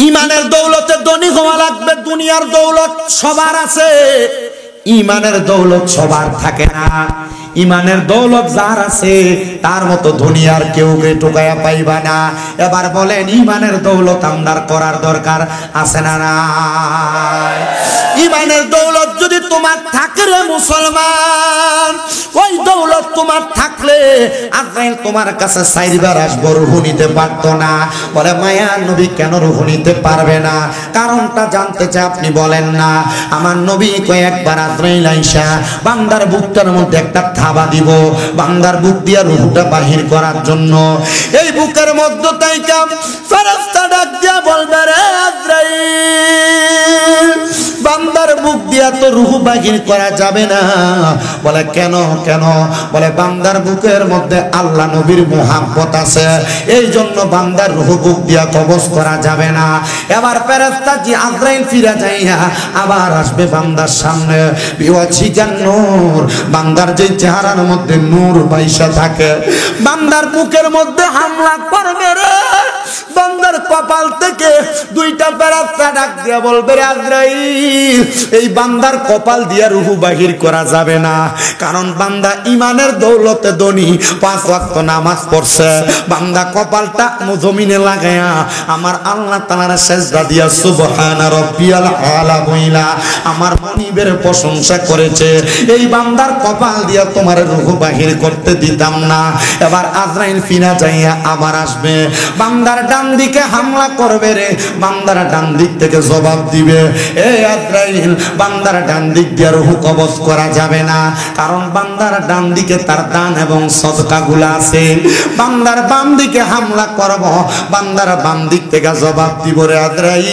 ইমানের দৌলতে ধনী হওয়া লাগবে। দুনিয়ার দৌলত সবার আছে, ইমানের দৌলত সবার থাকে না। ইমানের দৌলত যার আছে তার মতো দুনিয়ার কেউ টোকায়া পাইবা না। এবার বলেন ইমানের দৌলত আমদার করার দরকার আছে না নাই? ইমানের দৌলত যদি তোমার থাকে রে মুসলমান, ওই দৌলত তোমার থাকলে আজরাইল তোমার কাছে চাইবার আসবো, রূহ নিতে পারতো না। বলে মায়া নবী কেন রূহ নিতে পারবে না? কারণটা জানতে চাই, আপনি বলেন না। আমার নবী কয়েকবার আজরাইল আইসা বান্দার বুকটার মধ্যে একটা থাবা দিব, বান্দার বুক দিয়া রূহটা বাহির করার জন্য। এই বুকের মধ্যে তাইকা ফেরেশতা ডাক দিয়া বলবে রে আজরাইল, বান্দার বুক দিয়া তো রূহ বাহির করা যাবে না। বলে কেন কেন? বলে বান্দার বুকের মধ্যে আল্লাহ নবীর মুহাব্বত আছে, এই জন্য বান্দার রূহ বুক দিয়া কবজ করা যাবে না। এবার ফেরেশতা জি আজরাইল ফিরে যাইয়া আবার আসবে বান্দার সামনে, বিওয়াজিকান নূর, বান্দার যে চেহারার মধ্যে নূর বাইসা থাকে, বান্দার বুকের মধ্যে হামলা করবে রে। বান্দার কপাল থেকে দুইটা ফেরেশতা ডাক দিয়া বলবে রে আজরাইল, এই বান্দার কপাল দিয়া রূহ বাহির করা যাবে না, কারণ বান্দা ইমানের দৌলতে ধনী, 5 ওয়াক্ত নামাজ পড়ছে। বান্দা কপালটা জমিনে লাগায়া আমার আল্লাহ তাআলার সিজদা দিয়া সুবহানা রাব্বিয়াল আলা বইলা আমার মনিবের প্রশংসা করেছে, এই বান্দার কপাল দিয়া তোমার রূহ বাহির করতে দিতাম না। এবার আজরাইল ফিনা যাইয়া আবার আসবে, বান্দার ডান দিকে হামলা করবে রে, বান্দার ডান দিক থেকে জবাব দিবে, এই আজরাইল বান্দার ডান দিক দিয়ে রূহ কবজ করা যাবে না, কারণ বান্দার ডান দিকে তার দান এবং সদকাগুলো আছে। বান্দার বাম দিকে হামলা করব, বান্দার বাম দিক থেকে জবাব দিব রে আজরাইল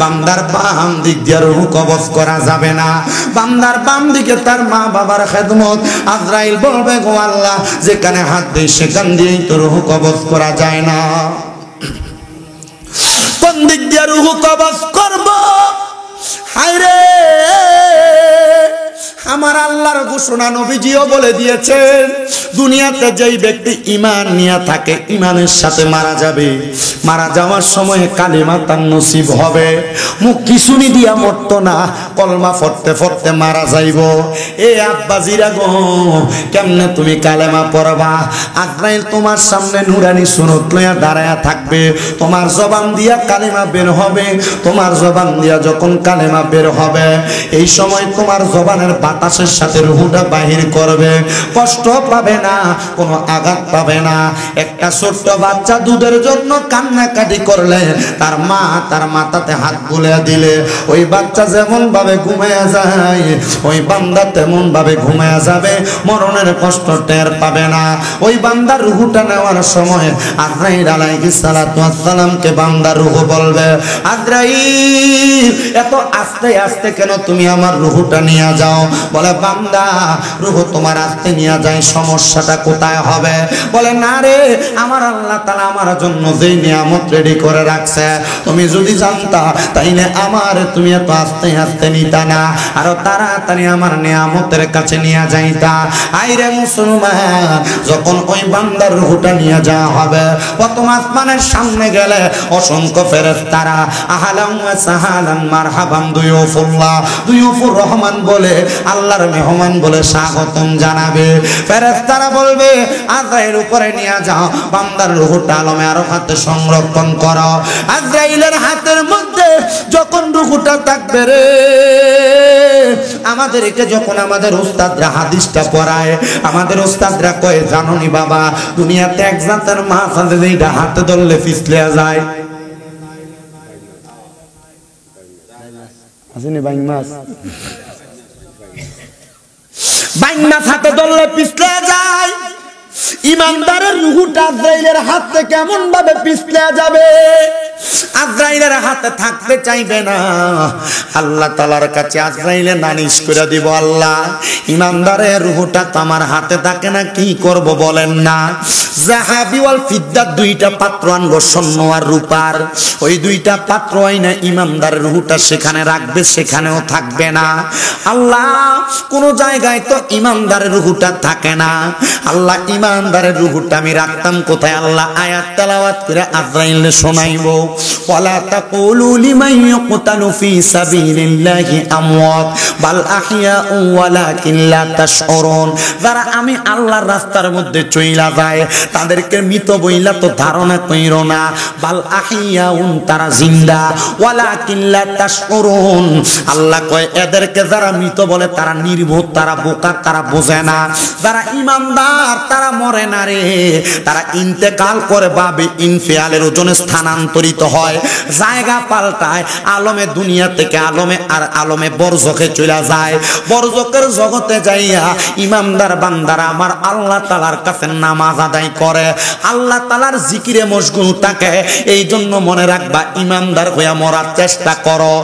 বান্দার বাম দিক দিয়ে রূহ কবজ করা যাবে না। বান্দার বাম দিকে তার মা বাবার খেদমত, আজরাইল বলবে গো আল্লাহ, যেখানে হাত দেই সেখান দিয়েই তো রূহ কবজ করা যায় না, কোন দিক দিয়ে রূহ কবজ করব? হায়রে, আমার আল্লাহর ঘোষণা নবীজিও বলে দিয়েছেন, দুনিয়াতে যেই ব্যক্তি ঈমান নিয়ে থাকে, ঈমানের সাথে মারা যাবে, মারা যাওয়ার সময় কালিমা তার নসিব হবে। মুখ কিসুনি দিয়া মরতো না, কলমা পড়তে পড়তে মারা যাইব। এ আব্বাজিরা গো, কেমনে তুমি কালেমা পড়বা? আজরাইল তোমার সামনে নুরানি সুনত লইয়া দাঁড়ায়া থাকবে, তোমার জবান দিয়া কালিমা বের হবে। তোমার জবান দিয়া যখন কালেমা বের হবে, এই সময় তোমার জবানের বাতাসের সাথে রূহটা বাহির করবে, কষ্ট পাবে না, কোনো আঘাত পাবে না। একটা ছোট্ট বাচ্চা দুধের জন্য কান্নাকাটি করলে তার মা তার মাথাতে হাত বুলিয়ে দিলে ওই বাচ্চা যেমন ভাবে ঘুমায়া যায়, ওই বান্দা তেমন ভাবে ঘুমায়া যাবে, মরণের কষ্ট টের পাবে না। ওই বান্দার রূহটা নেওয়ার সময় আজরাইল আলাইহিস সালাতু ওয়াস সালামকে বান্দার রূহ বলবে, আজরাইল এত আস্তে আস্তে কেন তুমি আমার রূহটা নিয়ে যাও? বলে বান্দা, রূহ তোমার আস্তে নিয়ে যায়, সমস্যাটা কোথায় হবে? বলে না রে, আমার আল্লাহ তাআলা আমার জন্য যেই নিয়ামত রেডি করে রাখছে, তুমি যদি জানতা তাইলে আমার তুমি এত আস্তে আস্তে নিতা না, আরো তাড়াতাড়ি আমার নিয়ামতের কাছে নিয়ে যাইতা। আইরে মুসলমান, যখন ওই বান্দার রূহটা নিয়ে যাওয়া হবে, প্রথম আসমানের সামনে গেলে অসংখ্য ফেরেশতারা আহলান ওয়া সাহালান মারহাবান দুয়ুফুল্লাহ, দুয়ুফুর রহমান বলে, আল্লাহর মেহমান বলে স্বাগতম জানাবে। ফেরেশতারা বলবে আজরাইল উপরে নিয়ে যাও, বান্দার রূহটা আলমে আরফাতে সংরক্ষণ করো। আজরাইলের হাতের মধ্যে যখন রূহটা থাকবে রে, আমাদেরকে যখন আমাদের উস্তাদরা হাদিসটা পড়ায়, আমাদের উস্তাদরা কয়, জানোনি বাবা, দুনিয়াতে এক জাতের মাছ আছে যেটা হাতে ধরলে পিছলে যায়। আসেনি বাইং মাছ, বাইং মাছ হাতে ধরলে পিছলে যায়। ইমানদারের রূহটা আজরাইলের হাত থেকে কেমন ভাবে পিছলে যাবে? আজরাইলের হাতে থাকতে চাইবে না। আল্লাহ তাআলার কাছে আজরাইলে নালিশ করে দিব, আল্লাহ ইমানদারের রূহটা তো আমার হাতে থাকে না, কি করব বলেন না। যাহাবি ওয়াল ফিদ্দা, দুইটা পাত্র আনবো, স্বর্ণ আর রূপার। ওই দুইটা পাত্র আইনা ইমানদারের রূহটা সেখানে রাখবে, সেখানেও থাকবে না। আল্লাহ কোন জায়গায় তো ইমানদারের রূহটা থাকে না। আল্লাহ ইমানদারের রূহটা আমি রাখতাম কোথায়? আল্লাহ আয়াত তেলাওয়াত করে আজরাইলে শোনাইবো। ওয়ালা তাকুলু লিমান ইউকতালু ফি সাবিলিল্লাহি আমওয়াত বাল আহইয়াউ ওয়ালাকিন লা তাশউরুন। যারা আমি আল্লাহর রাস্তার মধ্যে চইলা যায় তাদেরকে মৃত বইলা তো ধারণা কইরো না, বাল আহইয়াউন তারা জিন্দা, ওয়ালাকিন লা তাশউরুন আল্লাহ কয় এদেরকে যারা মৃত বলে তারা নির্বোধ, তারা বোকা, তারা বোঝে না। যারা ইমানদার তারা মরে না রে, তারা ইন্তেকাল করে বাবে ইনফিয়ালের ওজনে স্থানান্তরিত হয়, জায়গা পাল্টায়, আলমে দুনিয়া থেকে আলমে আর আলমে বরজখে চলে যায়। বরজখের জগতে যাইয়া ইমানদার বান্দারা আমার আল্লাহ তাআলার কাছে নামাজ আদায় করে, আল্লাহ তাআলার জিকিরে মশগুল থাকে। এই জন্য মনে রাখবা ইমানদার হইয়া মরার চেষ্টা করো।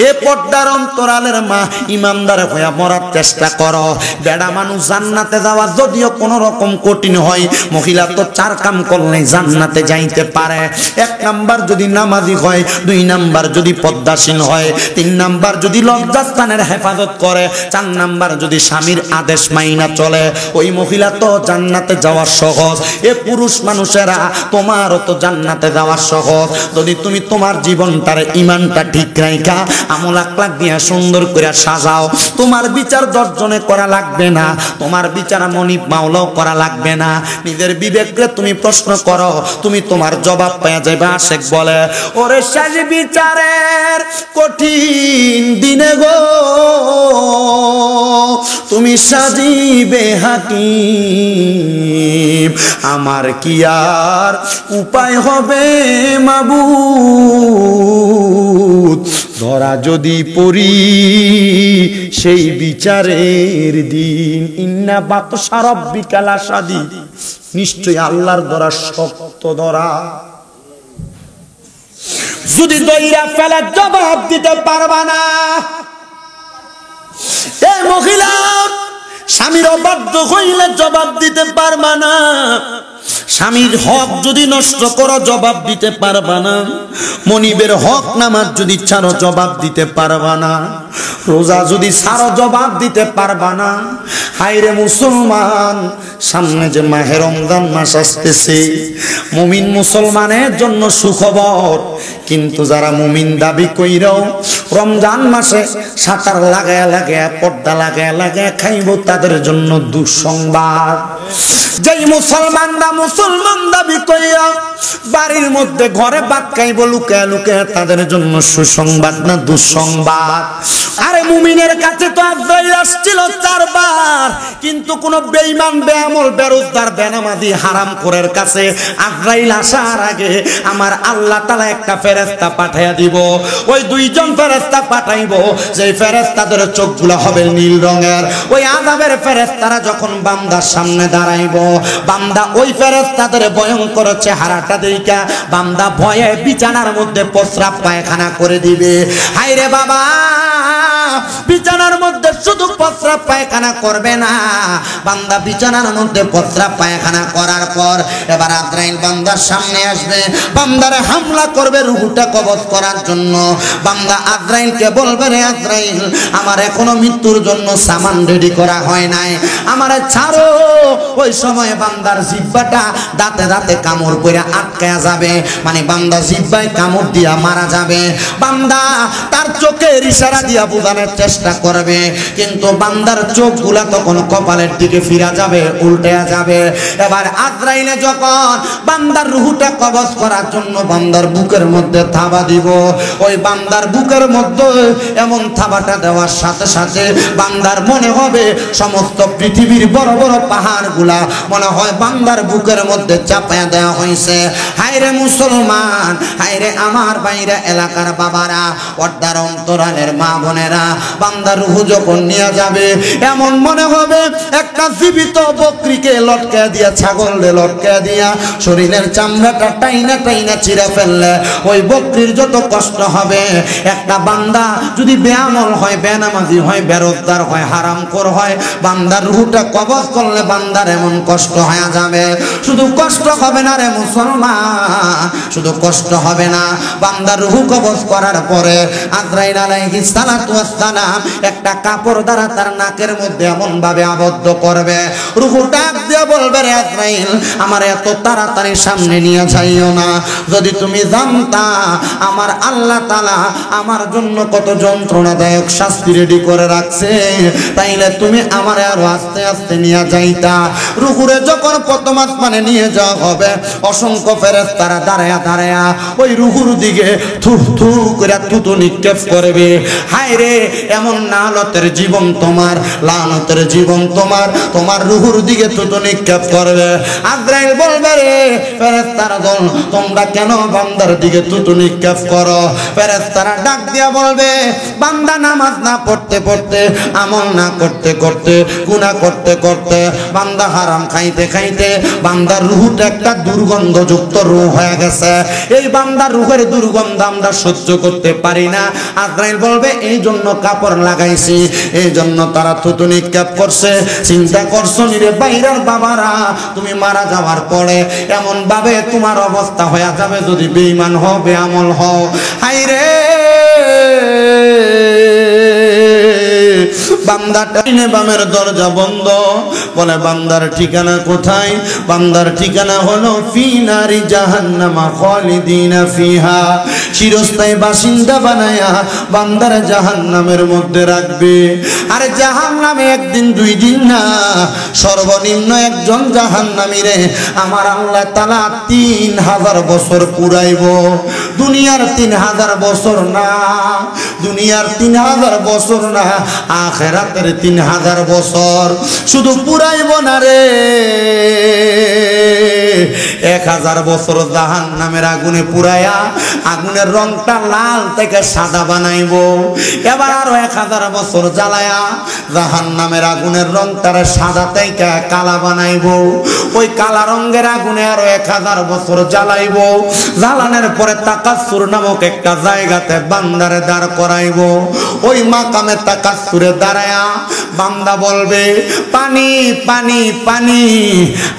এ পর্দার অন্তরালের মা ইমানদার হইয়া মরার চেষ্টা করো। বেড়া মানুষ জান্নাতে যাওয়া যদিও কোন রকম কঠিন হয়, মহিলা তো 4 কাম করলে জান্নাতে যাইতে পারে। 1 নাম্বার যদি নামাজি হয়, 2 নাম্বার যদি পদ্মাশীল হয়, 3 নাম্বার যদি লজ্জাস্থানের হেফাজত করে, 4 নাম্বার যদি স্বামীর আদেশ মাইনা চলে, ওই মহিলা তো জান্নাতে যাওয়া সহজ। এ পুরুষ মানুষেরা তোমারও তো জান্নাতে যাওয়া সহজ যদি তুমি তোমার জীবনটার ইমানটা ঠিক রাখা আমল আখলাক দিয়া সুন্দর করে সাজাও। তোমার বিচার 10 জনে করা লাগবে না, তোমার বিচার মনিব মাওলাও করা লাগবে না। নিজের বিবেককে তুমি প্রশ্ন করো, তুমি তোমার জবাব পেয়ে যাবে। আশেক বলে ওরে শেষ বিচারের কঠিন দিনে গো তুমি সাজিবে হাকিম, আমার কি আর উপায় হবে মাবুদ, ধরা যদি পড়ি সেই বিচারের দিন। ইন্না বাতশা রাব্বিকা লাশাদীদ, নিশ্চয়ই আল্লাহর ধরা শক্ত ধরা। যদি দইরা ফেলে জবাব দিতে পারবা না, এই মহিলা স্বামীর অবাধ্য হইলে জবাব দিতে পারবা না, স্বামীর হক যদি নষ্ট করো জবাব দিতে পারবা না, মনিবের হক নামাজ যদি ছাড়ো জবাব দিতে পারবা না, রোজা যদি ছাড়ো জবাব দিতে পারবা না। হায়রে মুসলমান, সামনে যে মাহে রমজান মাস আসতেছে, মুমিন মুসলমানের জন্য সুখবর। কিন্তু যারা মুমিন দাবি কইরাও রমজান মাসে সাঁতার লাগায় লাগায় পর্দা লাগায় লাগায় খাইব, তাদের জন্য দুঃসংবাদ। যেই মুসলমানরা মুসলমান দাবি কইরা বাড়ির মধ্যে ঘরে ভাত খাইব লুকায় লুকায়, তাদের জন্য সুসংবাদ না দুঃসংবাদ? আরে মুমিনের কাছে তো আজরাইল আসছিল 4 বার, কিন্তু কোন বেঈমান বেআমল বেরোজগার বেনামাজি হারামখোরের কাছে আজরাইল আসার আগে আমার আল্লাহ তাআলা একটা ফেরেশতা পাঠাইয়া দিব। ওই 2 জন ফেরেশতা পাঠাইবো, যেই ফেরেশতাদের চোখগুলো হবে নীল রঙের। ওই আযাবের ফেরেশতারা যখন বান্দার সামনে দাঁড়াইবো, বান্দা ওই ফেরেশতাদের ভয়ঙ্কর চেহারাটা দেইখা বান্দা ভয়ে বিছানার মধ্যে প্রস্রাব পায়খানা করে দিবে। হায়রে বাবা, বিছানার মধ্যে শুধু প্রস্রাব পায়খানা করবে না, বান্দা বিছানার মধ্যে প্রস্রাব পায়খানা করার পর এবার আজরাইল বান্দার সামনে আসবে, বান্দারে হামলা করবে রূহটা কবজ করার জন্য। বান্দা আজরাইলকে বলবে, রে আজরাইল, আমার এখনো মৃত্যুর জন্য সামান রেডি করা হয় নাই, আমারে ছাড়ো। ওই সময় বান্দার জিহ্বাটা দাঁতে দাঁতে কামড় করে আটকায়া যাবে, মানে বান্দা জিহ্বায় কামড় দিয়া মারা যাবে। বান্দা তার চোখের ইশারা দিয়া বোঝানোর চেষ্টা করবে, কিন্তু বান্দার চোখগুলা তখন কপালের দিকে ফিরা যাবে, উল্টেয়া যাবে। এবার আজরাইলে যখন বান্দার রূহটা কবজ করার জন্য বান্দার বুকের মধ্যে থাবা দিব, ওই বান্দার বুকের মধ্যে এমন থাবাটা দেওয়ার সাথে সাথে বান্দার মনে হবে সমস্ত পৃথিবীর বড় বড় পাহাড়গুলা মনে হয় বান্দার বুকের মধ্যে চাপায়া দেওয়া হয়েছে। হায়রে মুসলমান, হায়রে আমার বাইরে এলাকার বাবারা, পর্দার অন্তরালের মা বোনেরা, বান্দার রূহ যখন নিয়ে যাবে এমন মনে হবে একটা জীবিত বকরিকে লটকে দিয়া, ছাগলকে লটকে দিয়া শরীরের চামড়াটা টাইনা টাইনা চিরা ফেললে ওই বকরির যত কষ্ট হবে, একটা বান্দা যদি বেআমল হয়, বেনামাজি হয়, বেরোজগার হয়, হারামখোর হয়, বান্দার রূহটা কবজ করলে বান্দার এমন কষ্ট হয়ে যাবে। শুধু কষ্ট হবে না রে মুসলমান, শুধু কষ্ট হবে না, বান্দার রূহ কবজ করার পরে আজরাইল আলাইহিস সালাতু ওয়াস সালাম একটা কাপড় দ্বারা তার নাকের মধ্যে এমন ভাবে আবদ্ধ করবে, রূহ ডাক দিয়ে বলবে, রে আজরাইল আমার এত তাড়াতাড়ি সামনে নিয়ে যাইও না, যদি তুমি জানতা আমার আল্লাহ তাআলা আমার জন্য কত যন্ত্রণাদায়ক শাস্তি রেডি করে রাখছে, তাইলে তুমি আমারে আরো আস্তে আস্তে নিয়ে যাইতা। রূহুরে যখন প্রথম আসমানে নিয়ে যাওয়া হবে, অসংখ্য ফেরেশতারা দাঁড়ায়া দাঁড়ায়া ওই রূহুর দিকে থু থু করে থুতু নিক্ষেপ করবে। হায় রে, এমন লানতের জীবন তোমার, লানতের জীবন তোমার, তোমার রূহুর দিকে থুতু নিক্ষেপ করবে। আজরাইল বলবে, রে ফেরেশতারা দল তোমরা কেন বান্দার দিকে থুতু নিক্ষেপ করো? ফেরেশতারা ডাক দিয়া বলবে, বান্দা নামাজ না পড়তে পড়তে, আমল না করতে করতে, গুনাহ করতে করতে, বান্দা হারাম খাইতে খাইতে বান্দার রূহটা একটা দুর্গন্ধযুক্ত রূহ হয়ে গেছে। এই বান্দার রূহের দুর্গন্ধ আমরা সহ্য করতে পারি না। আজরাইল বলবে, এই জন্য কাপড় লাগাইছি, এই জন্য তারা থুতু নিক্ষেপ করছে। চিন্তা করছো রে বাইরের বাবারা, তুমি মারা যাওয়ার পরে এমন ভাবে তোমার অবস্থা হয়ে যাবে যদি বেঈমান হও, বেআমল হও। হায় রে, বান্দাটা বামের দরজা বন্ধ, বলে বান্দার ঠিকানা কোথায়? বান্দার ঠিকানা হলো ফি নারি জাহান্নামা খালিদিনা ফিহা, চিরস্থায়ী বাসিন্দা বানায়া বান্দার জাহান্নামের মধ্যে রাখবে। আরে জাহান্নামে একদিন দুই দিন না, সর্বনিম্ন একজন জাহান্নামীরে আমার আল্লাহ তাআলা 3000 বছর পুরাইব। দুনিয়ার 3000 বছর না, দুনিয়ার 3000 বছর না, আখিরাতের 3000 বছর। শুধু পুরাইব না রে, 1000 বছর জাহান্নামের আগুনে পুরায়া আগুনের রংটা লাল থেকে সাদা বানাইব। এবার আরো 1000 বছর জ্বালায়া জাহান্নামের আগুনের রংটারে সাদা থেকে কালা বানাইব। ওই কালা রঙের আগুনে আরো 1000 বছর জ্বালাইব। জ্বালানোর পরে তাকাসসুর নামক একটা জায়গাতে বান্দারে দাঁড় করাইব। ওই মাকামে তাকাসসুরে দাঁড়ায়া বান্দা বলবে, পানি পানি পানি।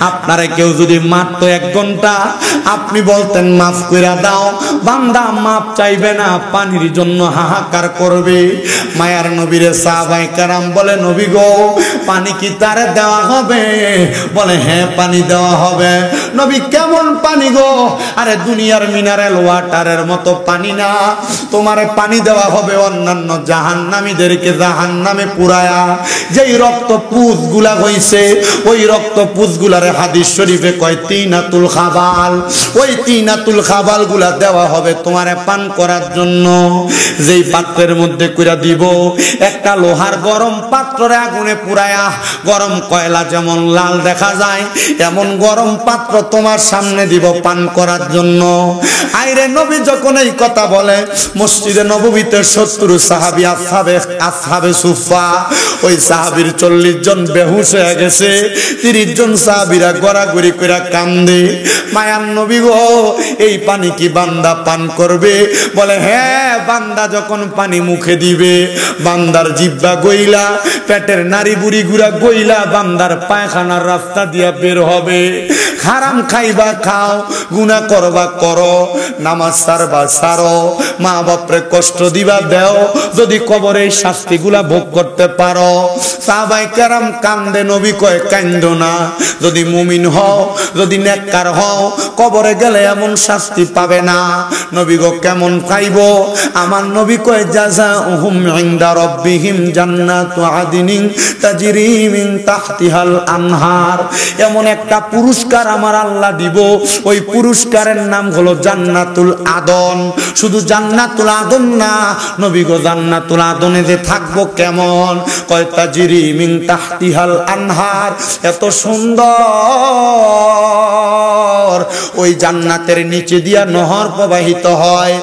আপনারে কেউ যদি মারতো 1 ঘন্টা, আপনি বলতেন মাফ কইরা দাও, বান্দা মাফ চাইবে না, পানির জন্য হাহাকার করবে। মায়ার নবীরে সাহাবায়ে কেরাম বলে, নবী গো পানি কি তারে দেওয়া হবে? বলে হ্যাঁ পানি দেওয়া হবে। নবী কেমন পানি গো? আরে দুনিয়ার মিনারেল ওয়াটারের মতো পানি না, তোমারে পানি দেওয়া হবে অন্যান্য জাহান্নামীদেরকে জাহান্নামে পুরায়া যেই রক্ত পুঁজ গুলা হইছে, ওই রক্ত পুঁজ গুলারে হাদিস শরীফে কয় তিনাতুল খাবাল। ওই তিনাতুল খাবাল গুলা দেওয়া হবে তোমারে পান করার জন্য। যেই পাত্রের মধ্যে কইরা দিব, একটা লোহার গরম পাত্রে আগুনে পুরায়া গরম কয়লা যেমন লাল দেখা যায়, এমন গরম পাত্র তোমার সামনে দিব পান করার জন্য। আইরে নবী যখন এই কথা বলে, মসজিদে নববীতে 70 সাহাবী আসহাবে সুফা, ওই সাহাবীর 40 জন বেহুশ হয়ে গেছে, 30 জন সাহাবীরা গড়াগড়ি কইরা কান্দে। মায়ার নবী গো এই পানি কি বান্দা পান করবে? বলে হ্যাঁ, বান্দা যখন পানি মুখে দিবে, বান্দার জিহ্বা গইলা, পেটের নাড়ি বুড়ি গুড়া গইলা বান্দার পায়খানার রাস্তা দিয়া বের হবে। হারাম খাইবা খাও, গুনাহ করবা করো, নামাজ সারবা সারো, মা বাপরে কষ্ট দিবা দেও, যদি কবরে এই শাস্তিগুলা ভোগ করতে পারো। সাহাবায়ে কেরাম কান্দে, নবী কয় কান্দো না, যদি মুমিন হও, যদি নেককার হও, কবরে গেলে এমন শাস্তি পাবে না। নবী গো কেমন পাইবো? আমার নবী কয় জাযাউহুম ইনদা রাব্বিহিম জান্নাতু আদিনিন তাজরি মিন তাহতিহাল আনহার। এমন একটা পুরস্কার আমার আল্লাহ দিব, ওই পুরস্কারের নাম হলো জান্নাতুল আদন। শুধু জান্নাতুল আদন না, নবী গো জান্নাতুল আদনে যে থাকবো কেমন? কয় তাজরি মিন তাহতিহাল আনহার, এত সুন্দর ওই জান্নাতের নিচে দিয়া নহর প্রবাহিত হয়।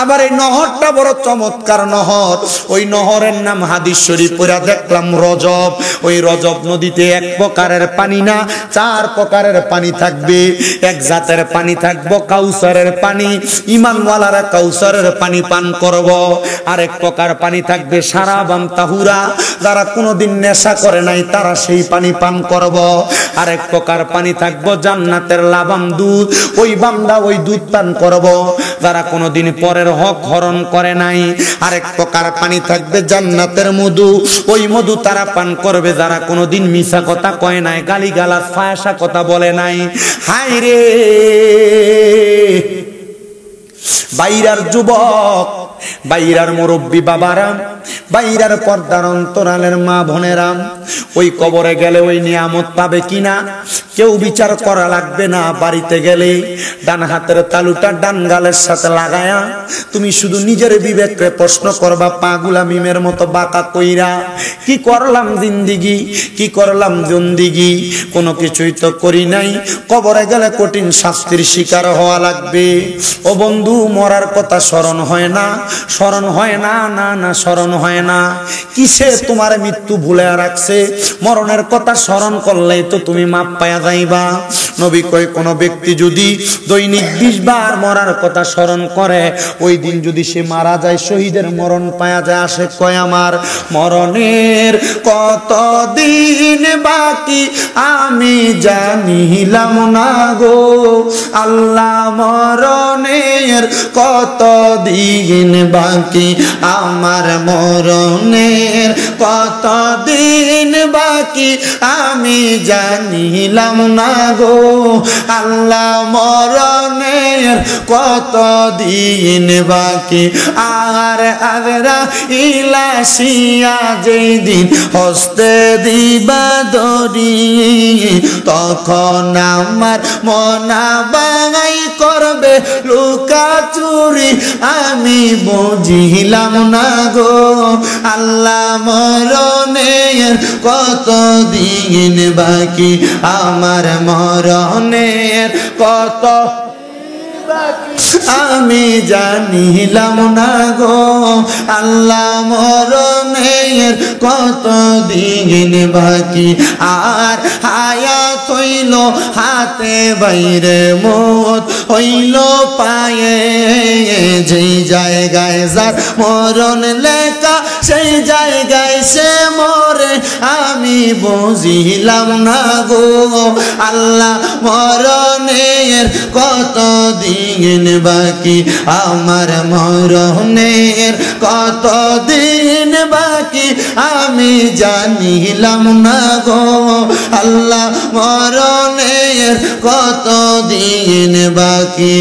আবার এই নহরটা বড় চমৎকার নহর। ওই নহরের নাম হাদিস শরীফ পড়া দেখলাম রজব। ওই রজব নদীতে 1 প্রকারের পানি না, 4 প্রকারের পানি থাকবে। এক জাতের পানি থাকবো কাউসারের পানি, ঈমানওয়ালারা কাউসারের পানি পান করব। আরেক প্রকার পানি থাকবে সারাবান তাহুরা, যারা কোনোদিন নেশা করে নাই তারা সেই পানি পান করব। আরেক প্রকার পানি থাকবো জান্নাতের লাবাম দুধ, ওই বান্দা ওই দুধ পান করব যারা কোনোদিন পরের হক হরণ করে নাই। আরেক প্রকার পানি থাকবে জান্নাতের মধু, ওই মধু তারা পান করবে যারা কোনোদিন মিছা কথা কয় নাই, গালিগালাজ ফায়াসা কথা বলে নাই। হায় রে বাইরার যুবক, বাইরার মুরব্বী বাবারা, বাইরার পর্দার অন্তরালের মা বোনেরা, ওই কবরে গেলে ওই নিয়ামত পাবে কিনা কেউ বিচার করা লাগবে না। বাড়িতে গেলে ডান হাতের তালুটা ডান গালের সাথে লাগায়া তুমি শুধু নিজের বিবেককে প্রশ্ন করবা, পাগুলা মিমের মতো বাঁকা কইরা কি করলাম জিন্দিগি, কি করলাম জিন্দিগি, কোনো কিছুই তো করি নাই। কবরে গেলে কঠিন শাস্তির শিকার হওয়া লাগবে। ও বন্ধু, মরার কথা স্মরণ হয় না, স্মরণ হয় না, না না স্মরণ হয় না। কিসে তোমার মৃত্যু ভুলে রাখছে? মরণের কথা স্মরণ করলেই তো তুমি মাপ পায়া যাইবা। নবী কয় কোন ব্যক্তি যদি দৈনিক 20 বার মরার কথা স্মরণ করে, ওই দিন যদি সে মারা যায় শহীদের মরণ পায়া যায়। আসে কয় আমার মরণের কত দিন বাকি আমি জানিলাম না গো আল্লাহ, মরণের কত দিন বাকি আমার, মরণের কত দিন বাকি আমি জানিলাম না গো আল্লাহ, মরণের কত দিন বাকি। আর আগরা ইলাসিয়া যেই দিন হস্তে দিবা দরি, তখন আমার মনা বাঙাই করবে লুকা চুরি আমি বুঝিলাম না গো আল্লাহ, মরণের কত দিন বাকি আমার, মরণের কত আমি জানিলাম না গো আল্লাহ, মরণের কত দিন বাকি। আর হায়াত হইল হাতে বাইরে, মত হইল পায়ে, যেই জায়গায় যার মরণ লেখা সেই জায়গায় সে মরে আমি বুঝিলাম না গো আল্লাহ, মরণের কত দিন বাকি আমার, মরণের কত দিন বাকি আমি জানিলাম না গো আল্লাহ, মরণের কত দিন বাকি।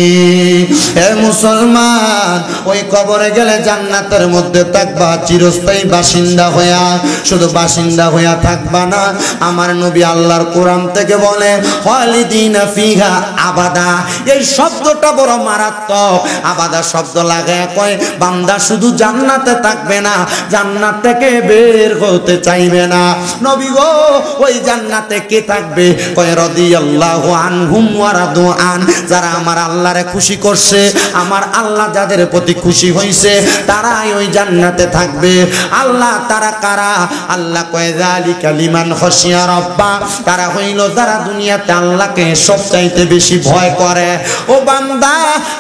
হে মুসলমান, ওই কবরে গেলে জান্নাতের মধ্যে থাকবা চিরস্থায়ী বাসিন্দা হইয়া। শুধু বাসিন্দা হইয়া থাকবা না, আমার নবী আল্লাহর কোরআন থেকে বলে খালিদিনা ফিহা আবাদা। এই শব্দটা বড় মারাত্মক। আবাদা শব্দ লাগায় কয় বান্দা শুধু জান্নাতে থাকবে না, জান্নাত থেকে বের হতে চাইবে না। নবী গো, ওই জান্নাতে কে থাকবে? কয় রাদিয়াল্লাহু আনহুম ওয়া রাদু আন। যারা আমার আল্লাহরে খুশি করছে, আমার আল্লাহ যাদের প্রতি খুশি হইছে, তারাই ওই জান্নাতে থাকবে। আল্লাহ তারা কারা? আল্লাহ কয় যালিকা লিমান খাশিয়া রাব্বা। তারা হইল যারা দুনিয়াতে আল্লাহকে সবচাইতে বেশি ভয় করে। ও বান্দা,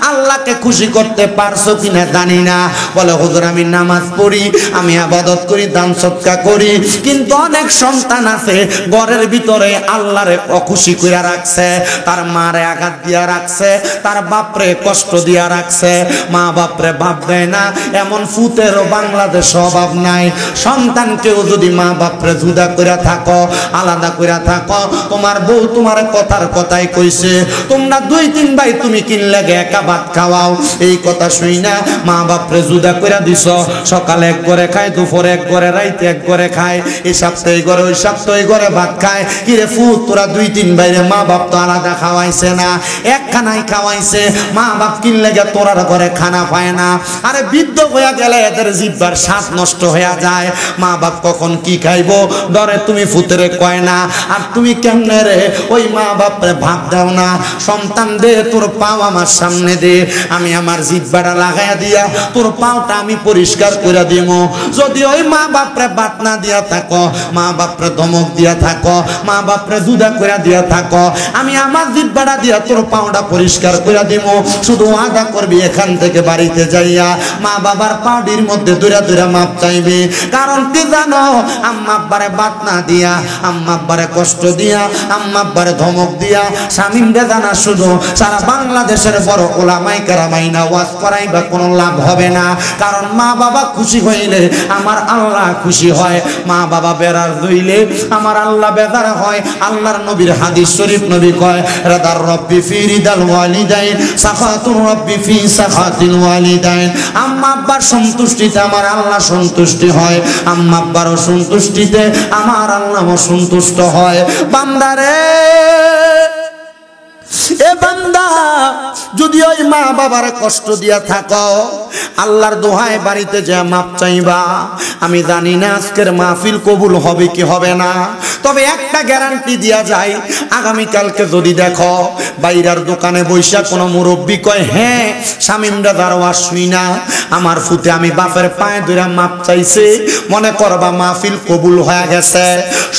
আল্লাহকে খুশি করতে পারছো কিনা জানি না। বলে হুজুর আমি নামাজ পড়ি, আমি ইবাদত করি, দান সদকা করি, কিন্তু অনেক সন্তান আছে ঘরের ভিতরে আল্লাহরে অখুশি কইরা রাখছে। তার মারে আঘাত দিয়া রাখছে, তার বাপরে কষ্ট দিয়া রাখছে। মা বাপরে ভাব দেয় না, এমন ফুতেরও বাংলাদেশ অভাব নাই। সন্তানকেও যদি মা বাপরে জুদা কইরা থাকো, আলাদা কইরা থাকো, তোমার বউ তোমার কথার কথাই কইছে তোমরা 2-3 ভাই তুমি কিনলে একা ভাত খাওয়াও, এই কথা শুই না মা বাপরে জুদা কইরা দিছ। সকালে এক ঘরে খায়, দুপুরে এক ঘরে, রাইতে এক ঘরে খায়, এই সপ্তাহে ঘরে, ওই সপ্তাহে ঘরে ভাত খায়। কিরে ফুট, তোরা 2-3 ভাইরে মা বাপ তো আলাদা খাওয়াইছে না, এক খানাই খাওয়াইছে। মা বাপ কিনলে গে তোরার ঘরে খানা পায় না। আরে বৃদ্ধ হইয়া গেলে এদের জিহ্বার স্বাদ নষ্ট হইয়া যায়। মা বাপ কখন কি খাইবো ডরে তুমি ফুতেরে কয় না। আর তুমি কেমনে রে ওই মা বাপরে ভাত দাও না? সন্তান দে, তোর পাও আমার সামনে দে, আমি আমার জিহ্বাটা লাগাইয়া দিয়া তোর পাওটা আমি পরিষ্কার করে দিব। যদি ওই মা বাপরে ভাত না দিয়া থাকো, মা বাপরে ধমক দিয়া থাকো, মা বাপরে জুদা করে দিয়া থাকো, আমি আমার জিহ্বাটা দিয়া তোর পাওটা পরিষ্কার করে দিব। শুধু আদা করবি এখান থেকে বাড়িতে যাইয়া মা বাবার পাউডির মধ্যে দূরা দূরা মাপ চাইবে। কারণ কি জানো, আম্মা আব্বারে বাত না দিয়া, আম্মা আব্বারে কষ্ট দিয়া, আম্মা আব্বারে ধমক দিয়া শামীম বেদানা শুধু সারা বাংলাদেশের বড় ওলামায়ে কেরামাইনা ওয়াজ করাইবা কোনো লাভ হবে না। কারণ মা বাবা খুশি হইলে আমার আল্লাহ খুশি হয়, মা বাবা বেরার হইলে আমার আল্লাহ বেজার হয়। আল্লাহর নবীর হাদিস শরীফ নবী কয়, রাদার রব্বি ফি রিদাল ওয়ালিদাইন সাখাতুর রব্বি ফি সাখাতিল ওয়ালিদাইন। আম্মা আব্বার সন্তুষ্টিতে আমার আল্লাহ সন্তুষ্টি হয়, আম্মা আব্বারও সন্তুষ্টিতে আমার আল্লাহও সন্তুষ্ট হয়। বান্দারে, এ বান্দা, যদি ওই মা বাবার কষ্ট দিয়া থাকো, আল্লাহর দোহায় বাড়িতে যা মাপ চাইবা। আমি জানি না আজকের মাহফিল কবুল হবে কি হবে না, তবে একটা গ্যারান্টি দিয়া যায়, আগামীকালকে যদি দেখো বাইরার দোকানে বৈশা কোনো মুরব্বী কয়, হ্যাঁ শামীম দাদার ওয়াজ শুই না, আমার ফুতে আমি বাপের পায়ে ধরে মাপ চাইছে, মনে করবা মাহফিল কবুল হয়ে গেছে।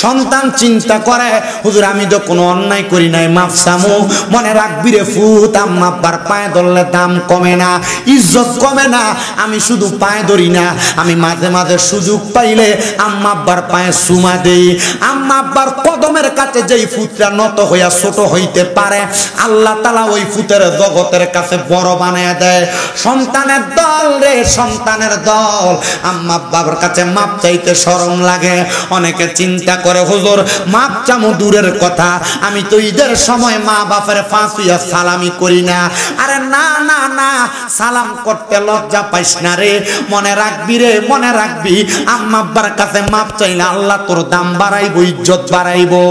সন্তান চিন্তা করে, হুজুর আমি তো কোনো অন্যায় করি নাই, মাপ চামু। মনে রাখবি রে ফুত, আম্মা আব্বার পায়ে ধরলে দাম কমে না, ইজ্জত কমে না। আমি শুধু পায়ে ধরি না, আমি মাঝে মাঝে সুযোগ পাইলে আম্মা আব্বার পায়ে চুমা দেই। আম্মা আব্বার কদমের কাছে যেই ফুতরা নত হইয়া ছোট হইতে পারে, আল্লাহ তাআলা ওই ফুতের জগতের কাছে বড় বানায় দেয়। সন্তানের দল রে, সন্তানের দল, আম্মা আব্বার কাছে মাপ চাইতে শরম লাগে। অনেকে চিন্তা করে, হুজুর মাপ চামু দূরের কথা, আমি তো ঈদের সময় মা বাপের ফাঁসিয়া সালামি করি না। আরে না না না, সালাম করতে লজ্জা পাইস না রে। মনে রাখবি রে, মনে রাখবি, আম্মা আব্বার কাছে মাপ চাইলে আল্লাহ তোর দাম বাড়াইবো, ইজ্জত বাড়াইবো।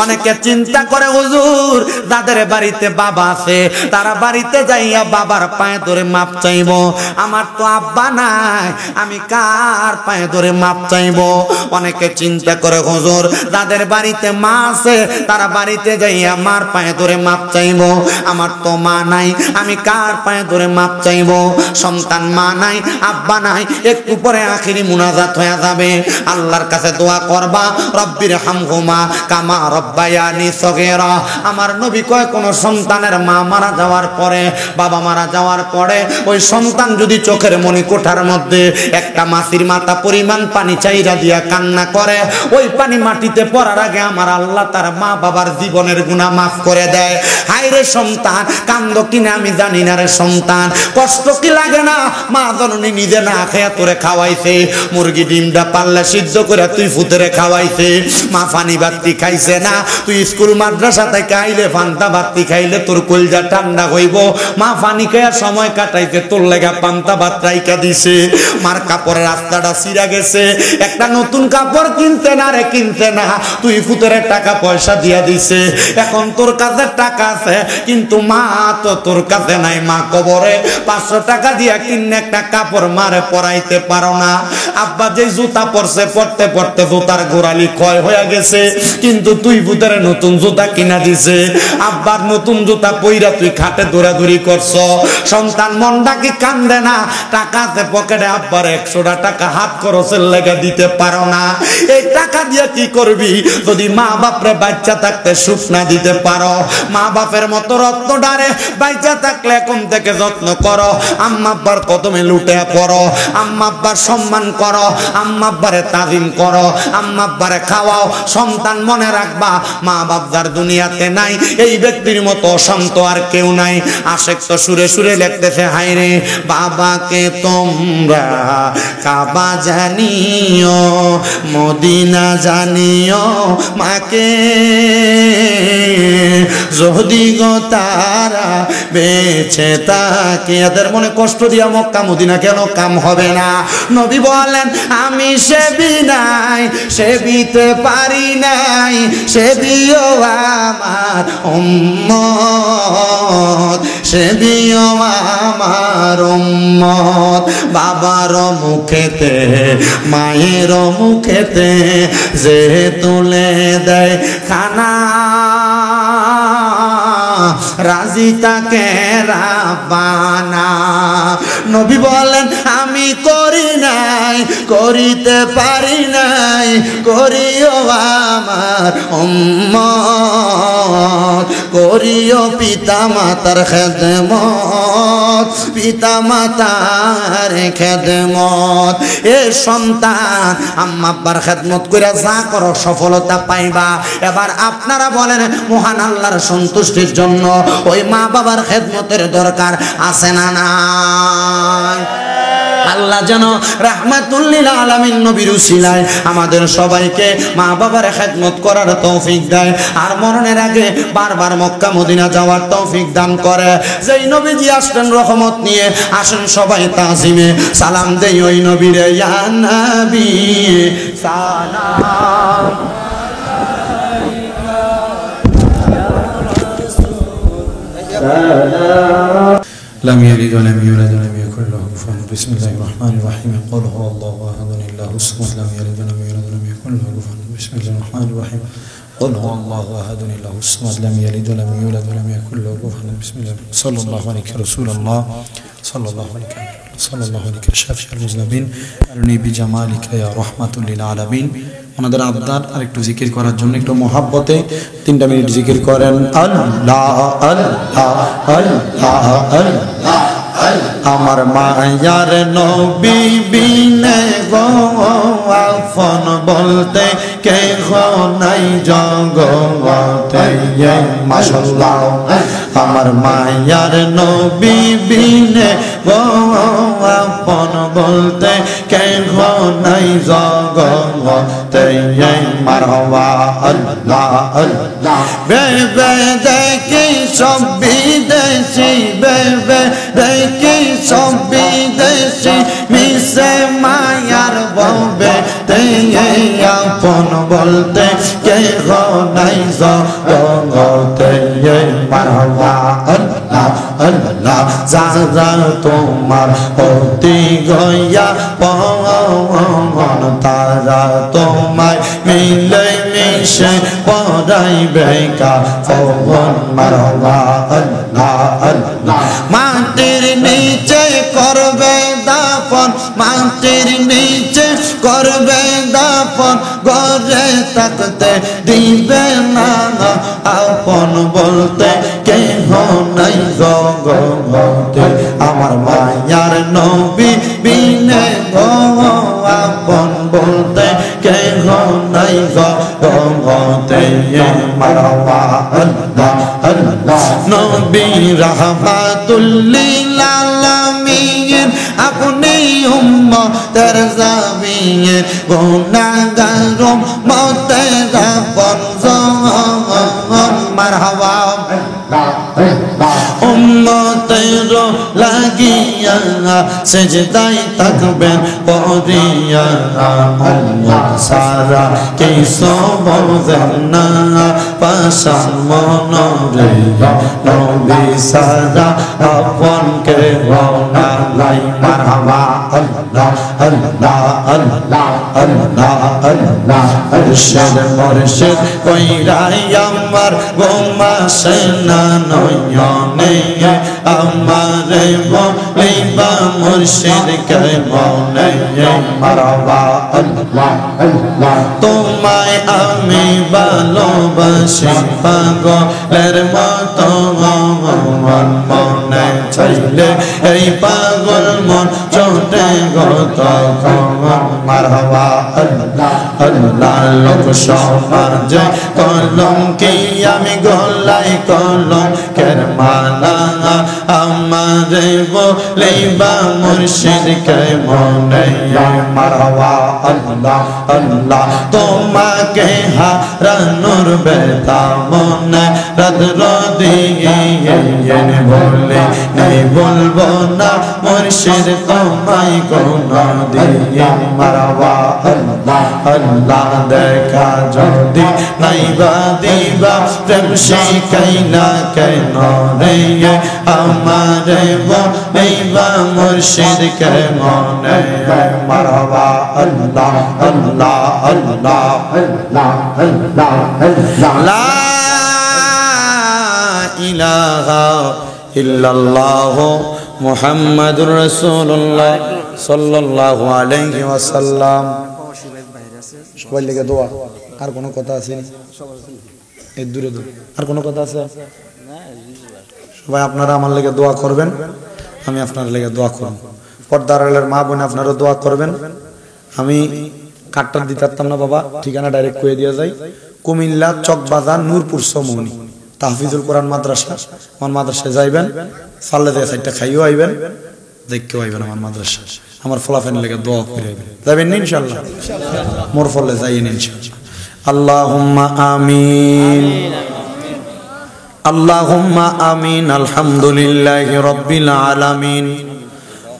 অনেকে চিন্তা করে, হুজুর যাদের বাড়িতে বাবা আছে তারা বাড়িতে যাইয়া বাবার পায়ে ধরে মাপ চাইবো, আমার তো আব্বা নাই, আমি কার পায়ে ধরে মাপ চাইবো। অনেকে চিন্তা করে, হুজুর যাদের বাড়িতে মা আছে তারা বাড়িতে যাইয়া মার পায়ে ধরে মাপ চাইবো, আমার তো মা নাই, আমি কার পায়ে ধরে মাপ চাইবো। সন্তান মা নাই, আব্বা নাই, একটু পরে আখিরি মুনাজাত হয়ে যাবে, আল্লাহর কাছে দোয়া করবা, রব্বির হামহুমা কামা রব্বায়ানি সগীরা। আমার নবী কয়, কোন সন্তানের মা মারা যাওয়ার পরে, বাবা মারা যাওয়ার পরে, ওই সন্তান যদি চোখের মনি কোঠার মধ্যে একটা মাছির মাথা পরিমাণ পানি চাইরা দিয়া কান্না করে, ওই পানি মাটিতে পড়ার আগে আমার আল্লাহ তার মা বাবার জীবনের গুনাহ মাফ করে দেয়। হায় রে সন্তান, কান্দ কিনা আমি জানি না রে সন্তান, কষ্ট কি লাগে না? মা জননী নিজে না খেয়ে তোরে খাওয়াইছে, মুরগি ডিমটা পাল্লা সিদ্ধ করে তুই ফুতেরে খাওয়াইছে, মা পানি বাতি খাইছে না, তুই স্কুল মাদ্রাসা থেকে আইলে পান্তা বাতি খাইলে তোর কলজা ঠান্ডা হইব, মা পানি খেয়ে সময় কাটাইতে তোর লেগা পান্তা ভাত রাইকা দিছে। মার কাপড়ের রাস্তাটা ছিঁড়া গেছে, একটা নতুন কাপড় কিনতে না রে, কিনতে না, তুই ফুতেরে টাকা পয়সা দিয়া দিছে। এখন তোর কাছে টাকা আছে কিন্তু মা তো তোর কাছে নাই, মা কবরে 500 টাকা দিয়া কিনে একটা কাপড় মারে পরাইতে পারো না। আব্বা যে জুতা পরছে, পড়তে পড়তে জুতার গোড়ালি ক্ষয় হয়ে গেছে, কিন্তু তুই ফুতেরে নতুন জুতা কিনা দিছে। আব্বার নতুন জুতা পইরা তুই খাটে দৌড়াদৌড়ি করছ। সন্তান মনটা কি কান্দে না? টাকা আছে পকেটে, আব্বার 100 টাকা হাত খরচের লেগে দিতে পারো না। এই টাকা দিয়ে কি করবি যদি মা বাপরে বাচ্চা থাকতে সুখ না দিতে পারো? মা বাপের মতো রত্ন ডারে বাচ্চা থাকলে এখন থেকে যত্ন করো, আম্মা আব্বার কদমে লুটে পড়ো, আম্মা আব্বার সম্মান করো, আম্মা আব্বারে তাজিম করো, আম্মা আব্বারে খাওয়াও। সন্তান মনে রাখবা, মা বাপ যার দুনিয়াতে নাই, এই ব্যক্তির মতো শান্ত আর কেউ নাই। আশেক তো সুরে সুরে লিখতেছে, হায় রে বাবাকে তোমরা কাবা জানিও, মদিনা জানিও, মাকে যদি গো তারা বেঁচে থাকে। এদের মনে কষ্ট দিয়া মক্কা মদিনা কেন কাম হবে না? নবী বলেন, আমি সেবি নাই, সেবিতে পারি নাই, সেবিও আমার উম্মত, সেবিও আমার উম্মত। বাবার মুখেতে মায়ের মুখেতে যে তুলে দেয় খানা, রাজি তাকে রাব্বানা। নবী বলেন, আমি করি নাই, করিতে পারি নাই, করিও আমার উম্মত, করিও পিতা মাতার খেদমত, পিতা মাতার খেদমত। এ সন্তান, আম্মা আব্বার খেদমত কইরা যা করো সফলতা পাইবা। এবার আপনারা বলেন, মহান আল্লাহর সন্তুষ্টির জন্য ওই মা বাবার খেদমতের দরকার আছে না নাই? আল্লাহ যেন রাহমাতুল লিল আলামিন নবীর উসিলায় আমাদের সবাইকে মা বাবার খেদমত করার তৌফিক দেয়, আর মরণের আগে বারবার মক্কা মদিনা যাওয়ার তৌফিক দান করে। যেই নবীজি আসলেন রহমত নিয়ে, আসেন সবাই তাজিমে সালাম দেই ওই নবীরে। ইয়া নবী সালাম لم يلد ولم يولد ولم يكن له كفوا أحد. بسم الله الرحمن الرحيم. قل هو الله أحد الله الصمد لم يلد ولم يولد ولم يكن له كفوا أحد. بسم الله الرحمن الرحيم. قل هو الله أحد الله الصمد لم يلد ولم يولد ولم يكن له كفوا أحد. بسم الله. صلى الله عليك رسول الله، صلى الله عليك، صلى الله عليك شافي المذنبين، أرني بجمالك يا رحمة للعالمين. ওনাদের আবদার আর একটু জিকির করার জন্য একটু মহাব্বতে 3 মিনিট জিকির করেন। আল্লাহ আল্লাহ আল্লাহ আল্লাহ। আমার মায়ার নবী বিনে গো আপন বলতে কেহ নাই জগতে। মাশাআল্লাহ। আমার মায়ার নবী বিনে গো আপন বলতে কেহ নাই জগতে। মারহাবা আল্লাহ আল্লাহ। বেবে দেখি সব বিদেশি, বেবে দেখি সব বিদেশি, মিশে মায়ার ববে তে আপন বলতে কেহ নাই জগতে। মারহাবা আল্লাহ আল্লাহ। যারা তোমার অতি গয়া পন, তারা তোমায় মিলে মিশে পড়াইবে কাফন। মারহাবা আল্লাহ আল্লাহ। মাটির নিচে করবে দাফন, মাটির নিচে করবে দাফন, ঘরে থাকতে দিবে না আপন বলতে কেহ নাই জগতে। আমার মায়ার নবী বিনে গো আপন বলতে কেহ নাই জগতে। মারহাবা আল্লাহ আল্লাহ। নবী রাহমাতুল লিল আলামিন, আপনি উম্মতের জামিন, গুনাহগার উম্মতের আপন জন। মারহাবা। উম্মতের লাগিয়া সেজদায় থাকবেন পড়িয়া, উম্মত সারা কিছু বোঝেন না পাশান মনরে। নবী সারা আপন কেহ নাই। মারহাবা আল্লাহ আল্লাহ আল্লাহ আল্লাহ আল্লাহ। মুর্শিদ মুর্শিদ কইরাই আমার গোমাসে না নয়নে, আমারে বলিবা মুর্শিদ কে মনে। মারহাবা আল্লাহ আল্লাহ। তোমায় আমি ভালোবাসি পাগলের মতো, মনে চাইলে এই পাগল মন চোটে গত। মারহাবা আল্লাহ আল্লাহ। লোক সমাজে কলম কি আমি গলাই কলম কের মালা, আমারে বলিবা মুর্শিদ কে মনে। মারহাবা আল্লাহ আল্লাহ। তোমাকে হারানোর ব্যথা মনে রাত দিয়ে বলে এই বলবো না মুর্শিদ তোমায় কোনদিন। মারহাবা আল্লাহ আল্লাহ। দেখা যদি নাইবা দিবা প্রেম শিখাইলা কেন রে, আমারে বলিবা মুর্শিদ কে মনে। মারহাবা আল্লাহ আল্লাহ আল্লাহ আল্লাহ আল্লাহ আল্লাহ। লা ইলাহা ইল্লাল্লাহ মুহাম্মাদুর রাসূলুল্লাহ সাল্লাল্লাহু আলাইহি ওয়াসাল্লাম। সবাই লেগে দোয়া। আর কোনো কথা আছে? এই দূরে দূরে আর কোনো কথা আছে? সবাই আপনারা আমার লেগে দোয়া করবেন, আমি আপনার লেগে দোয়া করব। পর্দার আড়ালের মা বোন আপনারা দোয়া করবেন। আমি কাটটা দিতে পারতাম না বাবা, ঠিকানা ডাইরেক্ট কয়ে দিয়ে যাই। কুমিল্লা চকবাজার নূরপুর সমনি তাহফিজুল কোরআন মাদ্রাসা। আমার মাদ্রাসায় যাইবেন, সাল্লে থেকে সাইডটা খাইও আইবেন, দেখতেও আইবেন আমার মাদ্রাসা। আমার ফলাফেন লেগে দোয়া করে আইবেন। যাবেন না ইনশাআল্লাহ? মোর ফলে যাইয়েন ইনশাআল্লাহ। আল্লাহুম্মা আমিন, আল্লাহুম্মা আমিন। আলহামদুলিল্লাহি রাব্বিল আলামিন।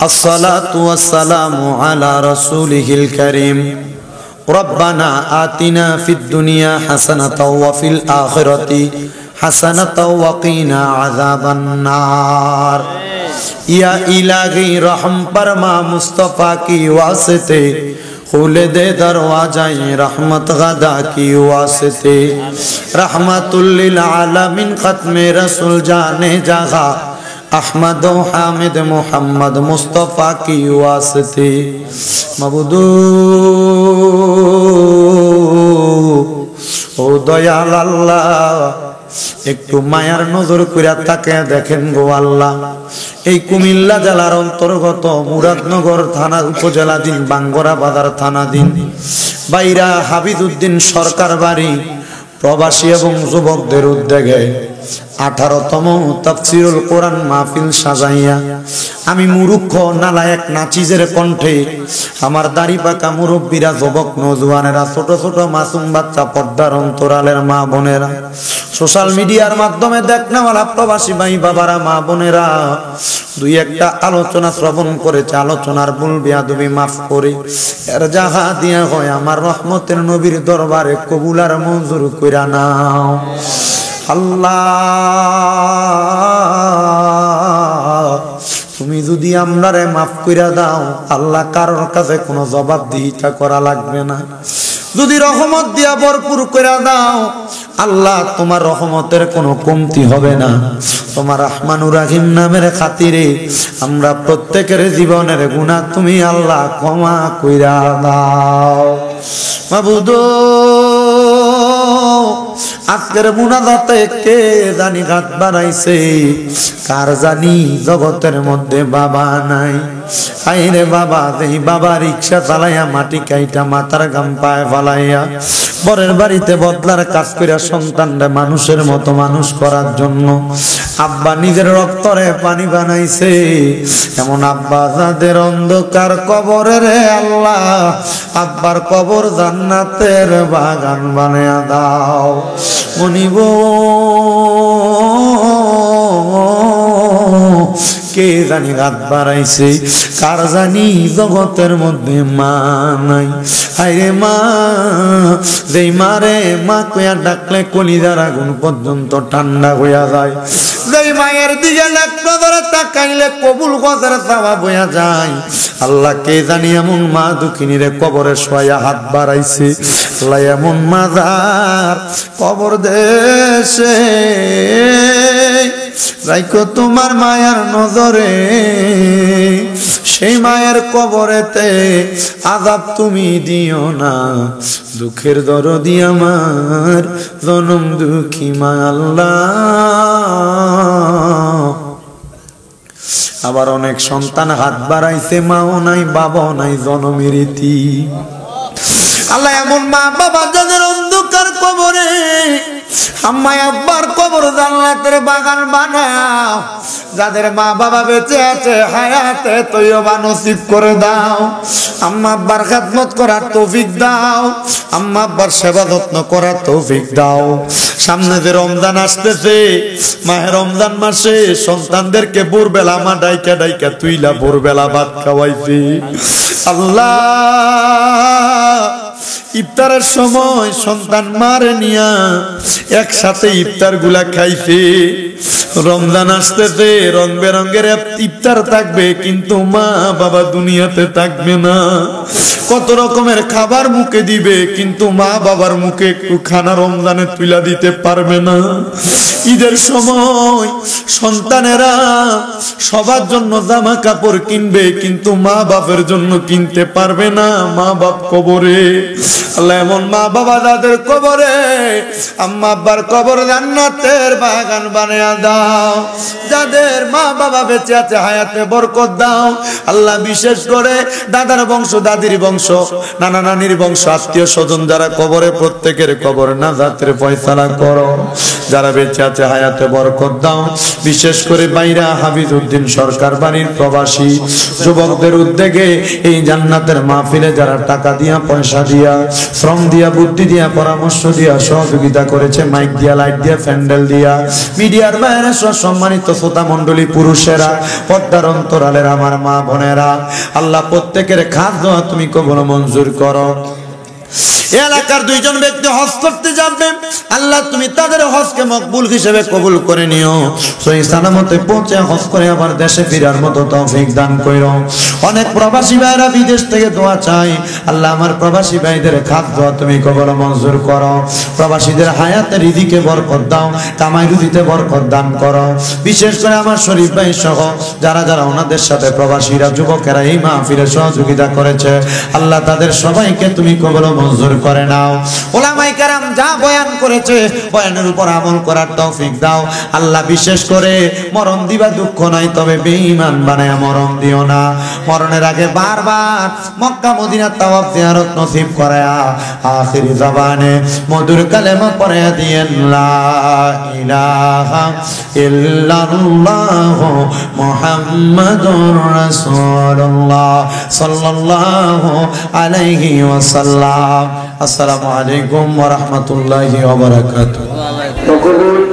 আসসালাতু ওয়াসসালামু আলা রাসূলিহিল কারীম। রব্বানা আতিনা ফিদ দুনিয়া হাসানাতাও ওয়া ফিল আখিরাতি হাসানাতাও ওয়া কিনা আযাবান নার। ইয়া ইলাহি রহম ফরমা মুস্তাফা কি ওয়াসিতে, খুলে দে দরওয়াজায়ে रहमत गदा की वास्ते। रहमतुल लिल आलमीन खत्मे रसूल जाने जहां, अहमद हामिद मोहम्मद मुस्तफा की वास्ते। मबुदू ও দয়াল আল্লাহ, একটু মায়ার নজর কইরা তাকে দেখেন গো আল্লাহ। এই কুমিল্লা জেলার অন্তর্গত মুরাদনগর থানা উপজেলাধীন বাঙ্গরা বাজার থানাধীন বাইরা হাবিদুদ্দিন সরকার বাড়ি প্রবাসী এবং যুবকদের উদ্যোগে 18তম তাফসীরুল কোরআন মাহফিল সাজাইয়া আমি মুরুক্ষ নালায়েক নাচিজের কণ্ঠে আমার দাড়ি পাকা মুরব্বীরা, যুবক নওজোয়ানেরা, ছোট ছোট মাসুম বাচ্চা, পর্দার অন্তরালের মা বোনেরা, সোশ্যাল মিডিয়ার মাধ্যমে দেখনাওয়ালা প্রবাসী ভাই বাবারা, মা বোনেরা দুই একটা আলোচনা শ্রবণ করেছে। আলোচনার ভুল বেয়াদবি মাফ করে এর যাহা দিয়া হয় আমার রহমতের নবীর দরবারে কবুল আর মঞ্জুর কইরা নাও আল্লাহ। তুমি যদি আমরারে মাফ কইরা দাও আল্লাহ, কারোর কাছে কোনো জবাবদিহিতা করা লাগবে না। যদি রহমত দিয়া ভরপুর কইরা দাও আল্লাহ, তোমার রহমতের কোনো কমতি হবে না। তোমার রহমানুর রহিম নামের খাতিরে আমরা প্রত্যেকের জীবনের গুনাহ তুমি আল্লাহ ক্ষমা কইরা দাও। মাবুদ আজকের মুনাজাতে কে জানি ঘাত বানাইছে, কার জানি জগতের মধ্যে বাবা নাই। আইরে বাবা, এই বাবা রিক্সা চালাইয়া মাটি কাইটা মাথার গাম পায়ে ফালাইয়া পরের বাড়িতে বদলার কাজ করিয়া সন্তানরা মানুষের মতো মানুষ করার জন্য আব্বা নিজের রক্তরে পানি বানাইছে। এমন আব্বা যাদের অন্ধকার কবরে রে আল্লাহ, আব্বার কবর জান্নাতের বাগান বানায়া দাও। মনিব কে জানি রাত বাড়াইছে, কার জানি জগতের মধ্যে মা নাই। আরে মা, যেই মারে মা কইয়া ডাকলে কলিজার আগুন পর্যন্ত ঠান্ডা হইয়া যায়। যেই মায়ের দিকে এক নজরে তাকাইলে কবুল গজের চাওয়া বইয়া যায়। আল্লাহ কে জানি এমন মা দুঃখিনী রে কবরে শোয়া হাত বাড়াইছে। আল্লাহ এমন মাজার কবর দেশে রাইখো তোমার মায়ার নজরে, সেই মায়ের কবরেতে আযাব তুমি দিও না। দুঃখের দরদি আমার জনম দুঃখী মা আল্লাহ। আবার অনেক সন্তান হাত বাড়াইছে, মাও নাই বাবাও নাই, জনমের রীতি। আল্লাহ এমন মা বাবা যাদের অন্ধকার কবরে, আম্মা আব্বার কবর জান্নাতের বাগান বানাও। যাদের মা বাবা বেঁচে আছে হায়াতে তৈয়বা নসিব করে দাও। আম্মা আব্বার খেদমত করার তৌফিক দাও, আম্মা আব্বার সেবা যত্ন করার তৌফিক দাও। সামনে যে রমজান আসতেছে, মাহে রমজান মাসে সন্তানদেরকে ভোরবেলা মা ডাইকা ডাইকা তুইলা ভোরবেলা ভাত খাওয়াইছি। আল্লাহ ইফতারের সময় সন্তান মারে নিয়া একসাথে ইফতার গুলা খাইছে। রমজান আসতেছে, রং বেরঙের ইফতার থাকবে, কিন্তু মা বাবা দুনিয়াতে থাকবে না। কত রকমের খাবার মুখে দিবে, কিন্তু মা বাবার মুখে একটু খানা রমজানে তুলা দিতে পারবে না। ঈদের সময় সন্তানেরা সবার জন্য জামা কাপড় কিনবে, কিন্তু মা বাপের জন্য কিনতে পারবে না। মা বাপ কবরে। আল্লাহ এমন মা বাবা যাদের কবরে, আম্মা আব্বার কবর জান্নাতের বাগান বানিয়ে দাও। যাদের মা বাবা বেঁচে আছে হায়াতে বরকত দাও আল্লাহ। বিশেষ করে দাদার বংশ, দাদির বংশ, নানা নানির বংশ, আত্মীয় স্বজন যারা কবরে, প্রত্যেকের কবর নাজাতের ফয়সালা করো। যারা বেঁচে আছে হায়াতে বরকত দাও। বিশেষ করে বাইরা হাবিজউদ্দিন সরকার বাড়ির প্রবাসী যুবকদের উদ্যোগে এই জান্নাতের মাহফিলে যারা টাকা দিয়া, পয়সা দিয়া, শ্রম দিয়া, বুদ্ধি দিয়া, পরামর্শ দিয়া সহযোগিতা করেছে, মাইক দিয়া, লাইট দিয়া, প্যান্ডেল দিয়া, মিডিয়ার বাইরে সম্মানিত শ্রোতা মণ্ডলী, পুরুষেরা, পর্দার অন্তরালের আমার মা বোনেরা, আল্লাহ প্রত্যেকের খাস দোয়া তুমি কবুল মঞ্জুর করো। এলাকার দুইজন ব্যক্তি হজ করতে যাবে, আল্লাহ তুমি তাদের হজকে মকবুল হিসেবে কবুল করে নিও। সহি সালামতে পৌঁছে হজ করে আবার দেশে ফেরার মতো তৌফিক দান করো। অনেক প্রবাসী ভাইরা বিদেশ থেকে দোয়া চাই, আল্লাহ আমার প্রবাসী ভাইদের খাস দোয়া তুমি কবুল মঞ্জুর করো। প্রবাসীদের হায়াতে রিজিকে বরকত দাও, কামাই রুজিতে বরকত দান করো। বিশেষ করে আমার শরীফ ভাই সহ যারা যারা ওনাদের সাথে প্রবাসীরা, যুবকেরা এই মাহফিলে সহযোগিতা করেছে, আল্লাহ তাদের সবাইকে তুমি কবুল মঞ্জুর করে নাও। ওলামায়ে কেরাম যা বয়ান করেছে, বয়ানের উপর আমল করার তৌফিক দাও আল্লাহ। বিশেষ করে মরণ দিবা দুঃখ নাই, তবে বেঈমান বানায় মরণ দিও না। মরণের আগে বারবার মক্কা মদিনা তাওয়াফ জিয়ারত নসিব করায়া আখিরি জবানে মধুর কালেমা পড়ে দিয়েন, লা ইলাহা ইল্লাল্লাহ মুহাম্মাদুর রাসূলুল্লাহ সাল্লাল্লাহু আলাইহি ওয়াসাল্লাম। আসসালামু আলাইকুম ওয়া রাহমাতুল্লাহি ওয়া বারাকাতুহু।